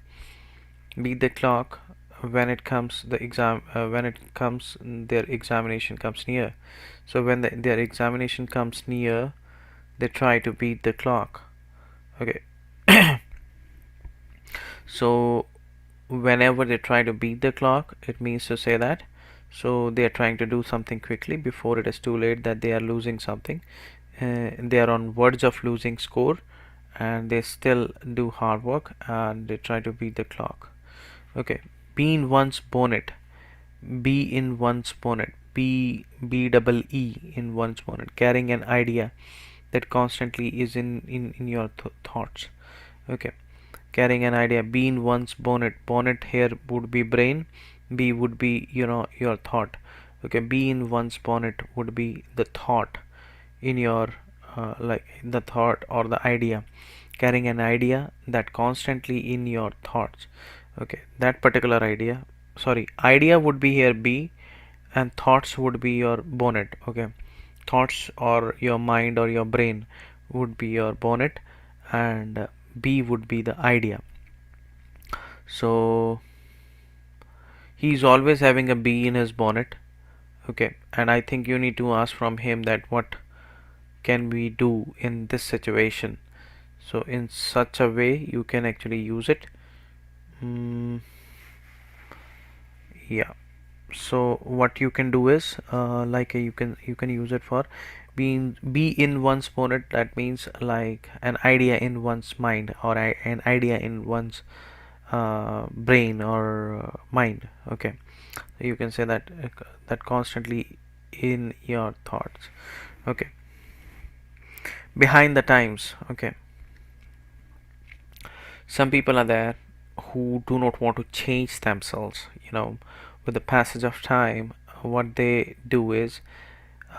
beat the clock when it comes the exam when it comes their examination comes near. So when their examination comes near, they try to beat the clock. Okay. So whenever they try to beat the clock, it means to say that, so they are trying to do something quickly before it is too late, that they are losing something, they are on verge of losing score, and they still do hard work and they try to beat the clock. Okay, be in one's bonnet. Be in one's bonnet. B double E in one's bonnet. Carrying an idea that constantly is in your thoughts. Okay, carrying an idea. Be in one's bonnet. Bonnet here would be brain. B would be, your thought. Okay, be in one's bonnet would be the thought in your, like the thought or the idea. Carrying an idea that constantly in your thoughts. Okay, that particular idea, sorry, idea would be here B, and thoughts would be your bonnet. Okay, thoughts or your mind or your brain would be your bonnet, and B would be the idea. So he's always having a bee in his bonnet. Okay, and I think you need to ask from him that what can we do in this situation. So in such a way you can actually use it. Yeah, so what you can do is, like, you can use it for being be in one's bonnet. That means like an idea in one's mind, or an idea in one's brain or mind. Okay, so you can say that, that constantly in your thoughts. Okay, behind the times. Okay, some people are there who do not want to change themselves. With the passage of time, what they do is,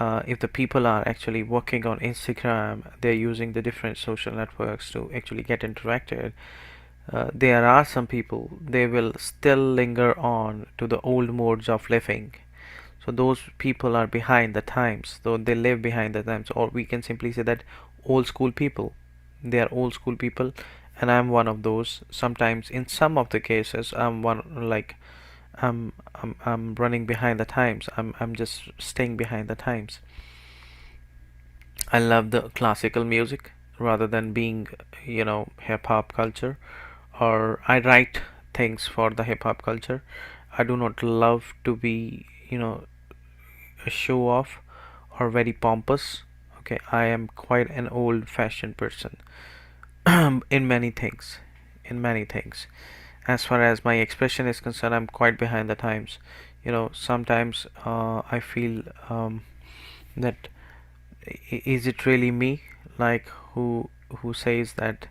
if the people are actually working on Instagram, they're using the different social networks to actually get interacted. There are some people, they will still linger on to the old modes of living. So those people are behind the times, so they live behind the times, or we can simply say that old school people. They are old school people, and I'm one of those. Sometimes, in some of the cases, I'm one, like, I'm running behind the times. I'm just staying behind the times. I love the classical music rather than being, hip hop culture, or I write things for the hip hop culture. I do not love to be, a show off or very pompous. Okay, I am quite an old fashioned person in many things. In many things. As far as my expression is concerned, I'm quite behind the times. Sometimes I feel that, is it really me, like, who says that,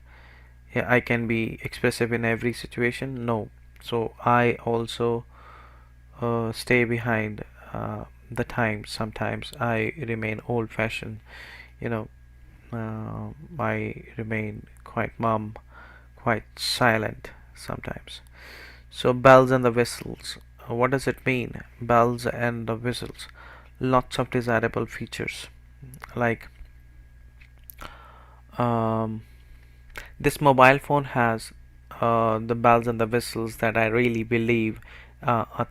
yeah, I can be expressive in every situation? No. So I also stay behind the times. Sometimes I remain old fashioned, you know I remain quite mum, quite silent sometimes. So bells and the whistles. What does it mean? Bells and the whistles. Lots of desirable features. Like, um, this mobile phone has the bells and the whistles that I really believe a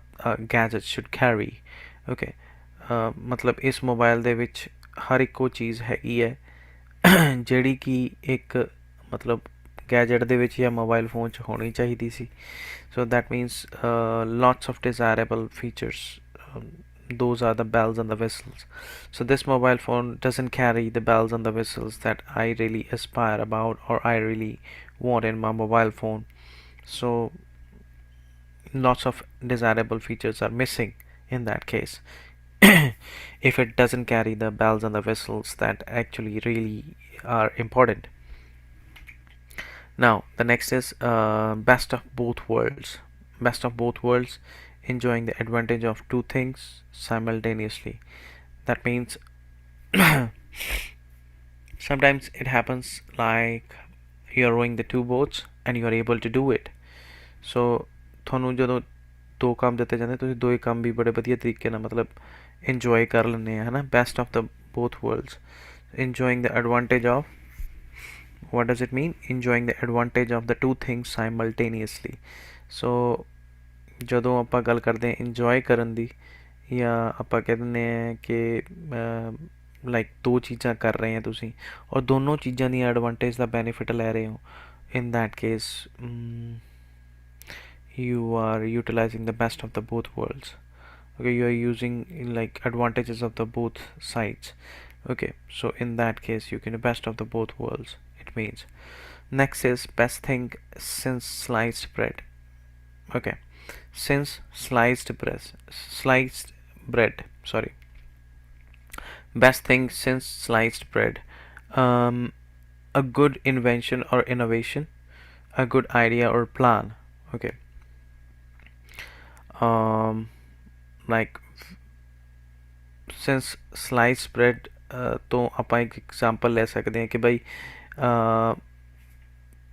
gadget should carry. Okay, ਮਤਲਬ ਇਸ mobile ਦੇ ਵਿੱਚ ਹਰ ਇੱਕ ਉਹ ਚੀਜ਼ ਹੈਗੀ ਹੈ ਜਿਹੜੀ ਕਿ ਇੱਕ, ਮਤਲਬ, ਗੈਜਟ ਦੇ ਵਿੱਚ ਜਾਂ ਮੋਬਾਈਲ ਫੋਨ 'ਚ ਹੋਣੀ ਚਾਹੀਦੀ ਸੀ. So that means lots of desirable features. Those are the bells and the whistles. So this mobile phone doesn't carry the bells and the whistles that I really aspire about, or I really want in my mobile phone. So lots of desirable features are missing in that case. If it doesn't carry the bells and the whistles that actually really are important. Now the next is best of both worlds. Best of both worlds enjoying the advantage of two things simultaneously. That means sometimes it happens like you're rowing the two boats and you are able to do it. So ਤੁਹਾਨੂੰ ਜਦੋਂ ਦੋ ਕੰਮ ਦਿੱਤੇ ਜਾਂਦੇ ਤੁਸੀਂ ਦੋਏ ਕੰਮ ਵੀ ਬੜੇ ਵਧੀਆ ਤਰੀਕੇ ਨਾਲ ਮਤਲਬ ਇੰਜੋਏ ਕਰ ਲੈਂਦੇ ਆ ਹੈ ਨਾ best of the both worlds. Enjoying the advantage of, what does it mean? Enjoying the advantage of the two things simultaneously. So ਜਦੋਂ ਆਪਾਂ ਗੱਲ ਕਰਦੇ ਹਾਂ ਇੰਜੋਏ ਕਰਨ ਦੀ ਜਾਂ ਆਪਾਂ ਕਹਿ ਦਿੰਦੇ ਹਾਂ ਕਿ ਲਾਈਕ ਦੋ ਚੀਜ਼ਾਂ ਕਰ ਰਹੇ ਹੋ ਤੁਸੀਂ ਔਰ ਦੋਨੋਂ ਚੀਜ਼ਾਂ ਦੀਆਂ ਐਡਵਾਂਟੇਜ ਦਾ ਬੈਨੀਫਿਟ ਲੈ ਰਹੇ ਹੋ in that case you are utilizing the best of the both worlds. Okay, you are using like advantages of the both sides. Okay, so in that case you can best of the both worlds it means. Next is best thing since sliced bread. Okay, since sliced bread, sorry, best thing since sliced bread. A good invention or innovation, a good idea or plan. Okay, like since sliced bread ਤੋਂ ਆਪਾਂ ਇੱਕ example ਲੈ ਸਕਦੇ ਹਾਂ ਕਿ ਬਈ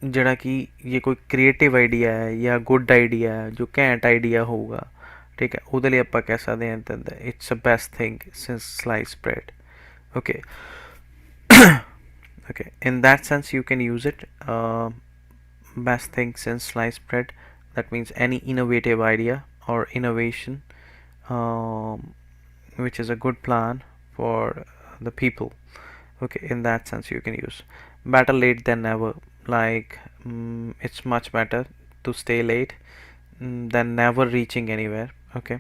ਜਿਹੜਾ ਕਿ ਇਹ ਕੋਈ ਕ੍ਰੀਏਟਿਵ ਆਈਡੀਆ ਹੈ ਜਾਂ ਗੁੱਡ ਆਈਡੀਆ ਹੈ ਜੋ ਘੈਂਟ ਆਈਡੀਆ ਹੋਊਗਾ ਠੀਕ ਹੈ ਉਹਦੇ ਲਈ ਆਪਾਂ ਕਹਿ ਸਕਦੇ ਹਾਂ it's a best thing since slice bread okay okay, in that sense you can use it. Best thing since sliced bread, that means any innovative idea or innovation which is a good plan for the people. Okay, in that sense you can use. Better late than never, like it's much better to stay late than never reaching anywhere. Okay,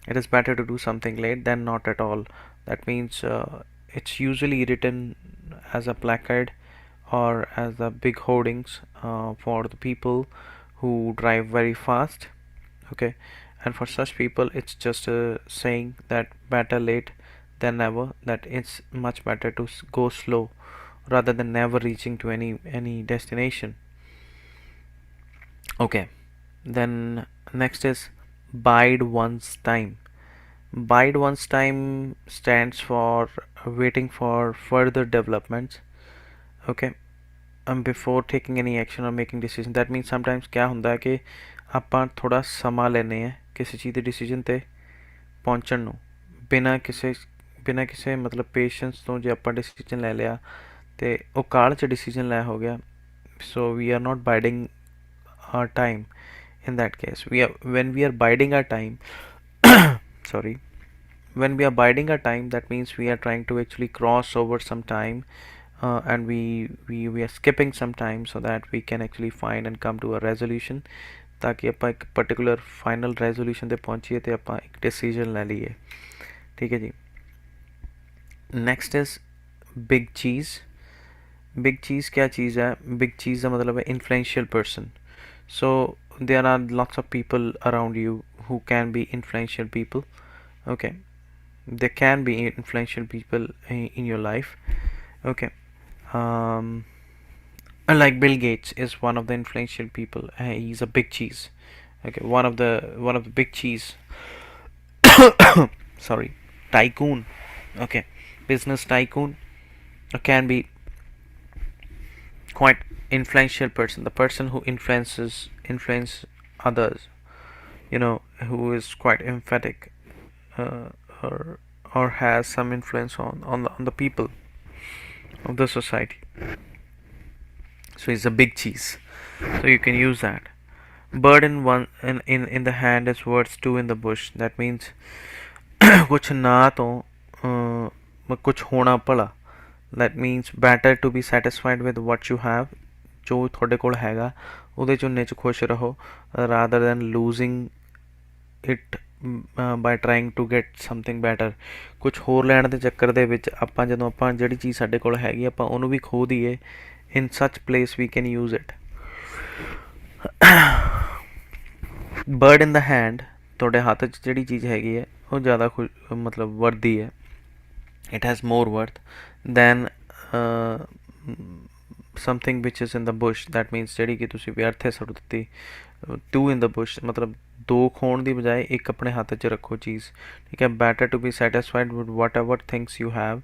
it is better to do something late than not at all. That means it's usually written as a placard or as the big hoardings for the people who drive very fast. Okay, and for such people it's just a saying that better late than never, that it's much better to go slow rather than never reaching to any destination. Okay, then next is bide one's time. Bide one's time stands for waiting for further developments. Okay, before taking any action or making decision. That means sometimes क्या ਹੁੰਦਾ है कि ਆਪਾਂ ਥੋੜਾ ਸਮਾਂ ਲੈਂਦੇ ਹਾਂ ਕਿਸੇ ਚੀਜ਼ ਦੇ ਡਿਸੀਜਨ ਤੇ ਪਹੁੰਚਣ ਨੂੰ ਬਿਨਾਂ ਕਿਸੇ ਮਤਲਬ ਪੇਸ਼ੈਂਸ ਤੋਂ ਜੇ ਆਪਾਂ ਡਿਸੀਜਨ ਲੈ ਲਿਆ ਤੇ ਉਹ ਕਾਹਲ 'ਚ ਡਿਸੀਜਨ ਲੈ ਹੋ ਗਿਆ so we are not biding our time. In that case when we are biding our time sorry, when we are biding our time, that means we are trying to actually cross over some time and we are skipping some time so that we can actually find and come to a resolution ताकि ਆਪਾਂ ਇੱਕ particular final resolution ਤੇ ਪਹੁੰਚੀਏ ਤੇ ਆਪਾਂ ਇੱਕ decision ਲੈ ਲਈਏ ਠੀਕ ਹੈ ਜੀ next is big cheese. big cheese क्या चीज़ है big cheese का मतलब है influential person. So there are lots of people around you who can be influential people. Okay, there can be influential people in your life. Okay, like Bill Gates is one of the influential people. He's a big cheese. Okay, one of the big cheese sorry, tycoon. Okay, business tycoon can be quite influential person, the person who influence others, you know, who is quite emphatic or has some influence on the people of the society. So he's a big cheese, so you can use that. Bird in one in the hand is worth two in the bush. That means कुछ ना तो कुछ होना पड़ा. That means better to be satisfied with what you have, ਜੋ ਤੁਹਾਡੇ ਕੋਲ ਹੈਗਾ ਉਹਦੇ 'ਚ ਉਨੇ 'ਚ ਖੁਸ਼ ਰਹੋ rather than losing it by trying to get something better. ਕੁਛ ਹੋਰ ਲੈਣ ਦੇ ਚੱਕਰ ਦੇ ਵਿੱਚ ਆਪਾਂ ਜਦੋਂ ਆਪਾਂ ਜਿਹੜੀ ਚੀਜ਼ ਸਾਡੇ ਕੋਲ ਹੈਗੀ ਆਪਾਂ ਉਹਨੂੰ ਵੀ ਖੋ ਦਈਏ in such place we can use it. bird in the hand, ਤੁਹਾਡੇ ਹੱਥ 'ਚ ਜਿਹੜੀ ਚੀਜ਼ ਹੈਗੀ ਹੈ ਉਹ ਜ਼ਿਆਦਾ ਮਤਲਬ ਵਰਦੀ ਹੈ. it has more worth than something which is in the bush. That means ਜਿਹੜੀ ਕਿ ਤੁਸੀਂ ਵਿਅਰਥੇ ਸੁੱਟ ਦਿੱਤੀ. two in the bush ਮਤਲਬ ਦੋ ਖੋਣ ਦੀ ਬਜਾਏ ਇੱਕ ਆਪਣੇ ਹੱਥ 'ਚ ਰੱਖੋ ਚੀਜ਼, ਠੀਕ ਹੈ। Better to be satisfied with whatever things you have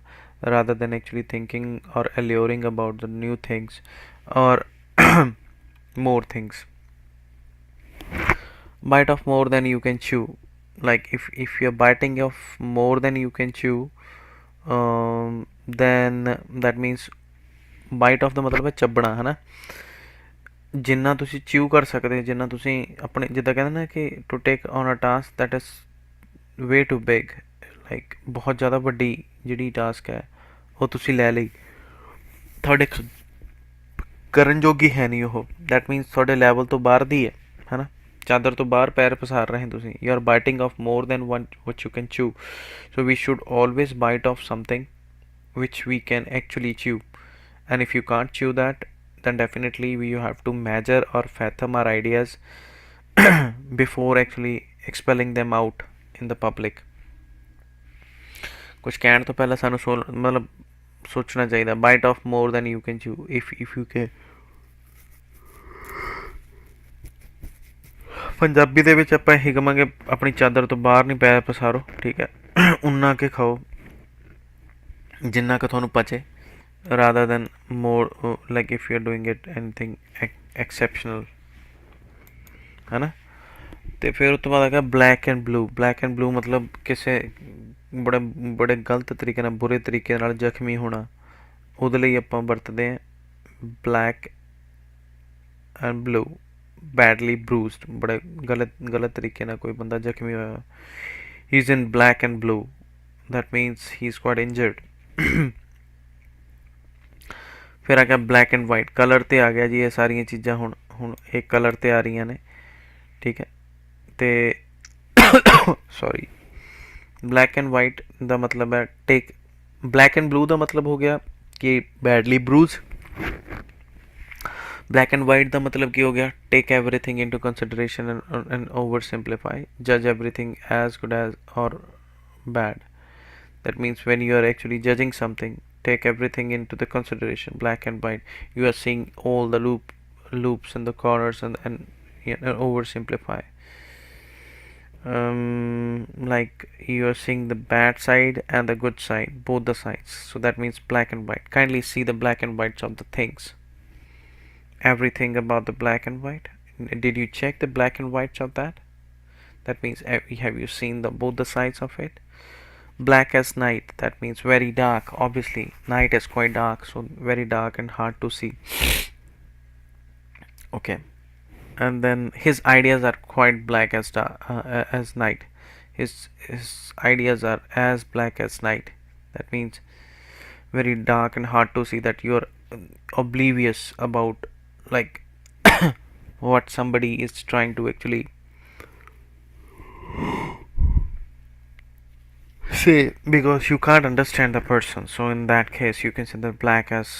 rather than actually thinking or alluring about the new things or more things. Bite off more than you can chew. Like if you're biting off more than you can chew, then that means bite off ਦਾ ਮਤਲਬ ਹੈ ਚੱਬਣਾ, ਹੈ ਨਾ। ਜਿੰਨਾ ਤੁਸੀਂ chew ਕਰ ਸਕਦੇ, ਜਿੰਨਾ ਤੁਸੀਂ ਆਪਣੇ, ਜਿੱਦਾਂ ਕਹਿੰਦੇ ਨਾ ਕਿ to take on a task that is way too big, like ਬਹੁਤ ਜ਼ਿਆਦਾ ਵੱਡੀ ਜਿਹੜੀ ਟਾਸਕ ਹੈ ਉਹ ਤੁਸੀਂ ਲੈ ਲਈ, ਤੁਹਾਡੇ ਕਰਨ ਜੋਗੀ ਹੈ ਨਹੀਂ ਉਹ, ਦੈਟ ਮੀਨਸ ਤੁਹਾਡੇ ਲੈਵਲ ਤੋਂ ਬਾਹਰ ਦੀ ਹੈ ਨਾ। ਚਾਦਰ ਤੋਂ ਬਾਹਰ ਪੈਰ ਪਸਾਰ ਰਹੇ ਤੁਸੀਂ, you are biting off more than what you can chew. So we should always bite off something which we can actually chew, and if you can't chew that, then definitely you have to measure or fathom our ideas before actually expelling them out in the public. ਕੁਝ ਕਹਿਣ ਤੋਂ ਪਹਿਲਾਂ ਸਾਨੂੰ ਮਤਲਬ ਸੋਚਣਾ ਚਾਹੀਦਾ, bite off more than you can chew. if you can, Punjabi ਦੇ ਵਿੱਚ ਆਪਾਂ ਇਹੀ ਕਹਾਂਗੇ, ਆਪਣੀ ਚਾਦਰ ਤੋਂ ਬਾਹਰ ਨਹੀਂ ਪੈਰ ਪਸਾਰੋ, ਠੀਕ ਹੈ। ਉਨਾ ਕੇ ਖਾਓ ਜਿੰਨਾ ਕੁ ਤੁਹਾਨੂੰ ਪਚੇ, rather than more, like if you're doing it anything exceptional, ਹੈ ਨਾ। ਅਤੇ ਫਿਰ ਉਸ ਤੋਂ ਬਾਅਦ ਹੈਗਾ black and blue. Black and blue ਮਤਲਬ ਕਿਸੇ ਬੜੇ ਗਲਤ ਤਰੀਕੇ ਨਾਲ, ਬੁਰੇ ਤਰੀਕੇ ਨਾਲ ਜ਼ਖਮੀ ਹੋਣਾ, ਉਹਦੇ ਲਈ ਆਪਾਂ ਵਰਤਦੇ ਹਾਂ black and blue. badly bruised, ਬੜੇ ਗਲਤ ਤਰੀਕੇ ਨਾਲ ਕੋਈ ਬੰਦਾ ਜ਼ਖਮੀ ਹੋਇਆ, he is in black and blue, that means he is quite injured. ਫਿਰ ਆ ਗਿਆ ਬਲੈਕ ਐਂਡ ਵਾਈਟ। ਕਲਰ 'ਤੇ ਆ ਗਿਆ ਜੀ ਇਹ ਸਾਰੀਆਂ ਚੀਜ਼ਾਂ, ਹੁਣ ਇਹ ਕਲਰ 'ਤੇ ਆ ਰਹੀਆਂ ਨੇ, ਠੀਕ ਹੈ। ਅਤੇ ਸੌਰੀ, ਬਲੈਕ ਐਂਡ ਵਾਈਟ ਦਾ ਮਤਲਬ ਹੈ ਟੇਕ, ਬਲੈਕ ਐਂਡ ਬਲੂ ਦਾ ਮਤਲਬ ਹੋ ਗਿਆ ਕਿ badly bruise. Black and white का मतलब की हो गया take everything into consideration and oversimplify, जज everything as good as or bad. That means when you are actually judging something, take everything into the consideration. Black and white, you are seeing all the loops and the corners and oversimplify. Like you are seeing the bad side and the good side, both the sides. So that means black and white. Kindly see the black and whites of the things. Everything about the black and white. Did you check the black and whites of that? That means have you seen both the sides of it? Black as night, that means very dark. Obviously night is quite dark, so very dark and hard to see. Okay, and then his ideas are quite black as as night. His ideas are as black as night. That means very dark and hard to see, that you are oblivious about like what somebody is trying to actually say, because you can't understand the person. So in that case you can say that black as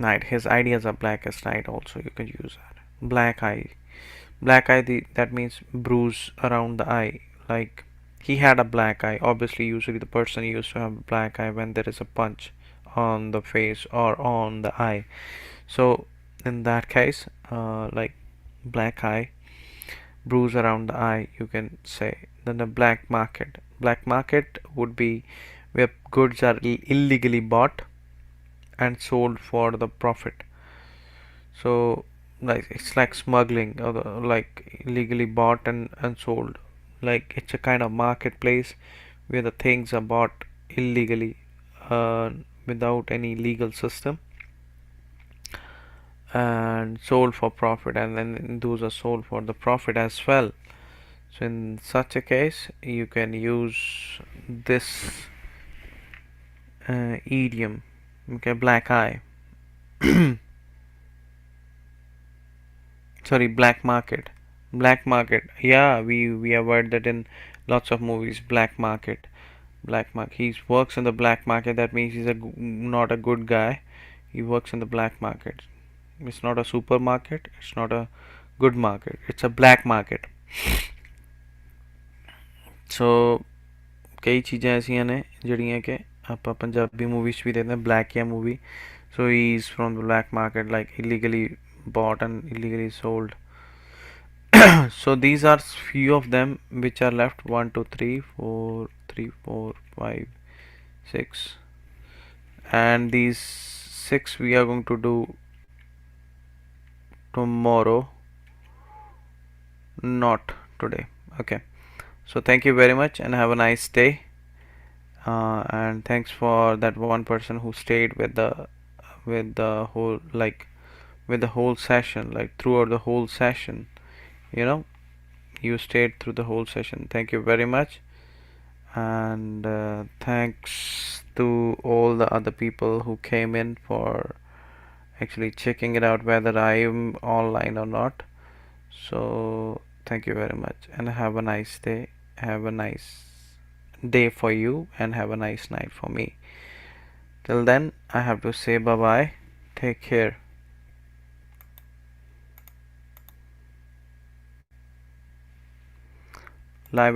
night, his ideas are black as night. Also you can use that. Black eye, that means bruise around the eye, like he had a black eye. Obviously usually the person used to have a black eye when there is a punch on the face or on the eye. So in that case, like black eye, bruise around the eye, you can say. Then the black market would be where goods are illegally bought and sold for the profit. So like it's like smuggling, or like illegally bought and sold. Like it's a kind of marketplace where the things are bought illegally, without any legal system, and sold for profit, and then those are sold for the profit as well. So in such a case you can use this idiom. Okay, black eye. Sorry, black market. Yeah, we have heard that in lots of movies. Black market. He works in the black market. That means he's not a good guy. He works in the black market. It's not a supermarket, it's not a good market, it's a black market. So ਕਈ ਚੀਜ਼ਾਂ ਐਸੀਆਂ ਨੇ ਜਿਹੜੀਆਂ ਕਿ ਆਪਾਂ Punjabi movies ਵੀ ਦੇਖਦੇ ਹਾਂ। Black movie, so he is from the black market, like illegally bought and illegally sold. So these are few of them which are left. 1 2 3 4 3 4 5 6, and these 6 we are going to do tomorrow, not today. Okay, so thank you very much and have a nice day. And thanks for that one person who stayed with the whole, like, with the whole session, like throughout the whole session. You know, you stayed through the whole session. Thank you very much. And thanks to all the other people who came in for actually checking it out whether I am online or not. So thank you very much and have a nice day. Have a nice day for you and have a nice night for me. Till then, I have to say bye bye. Take care. Live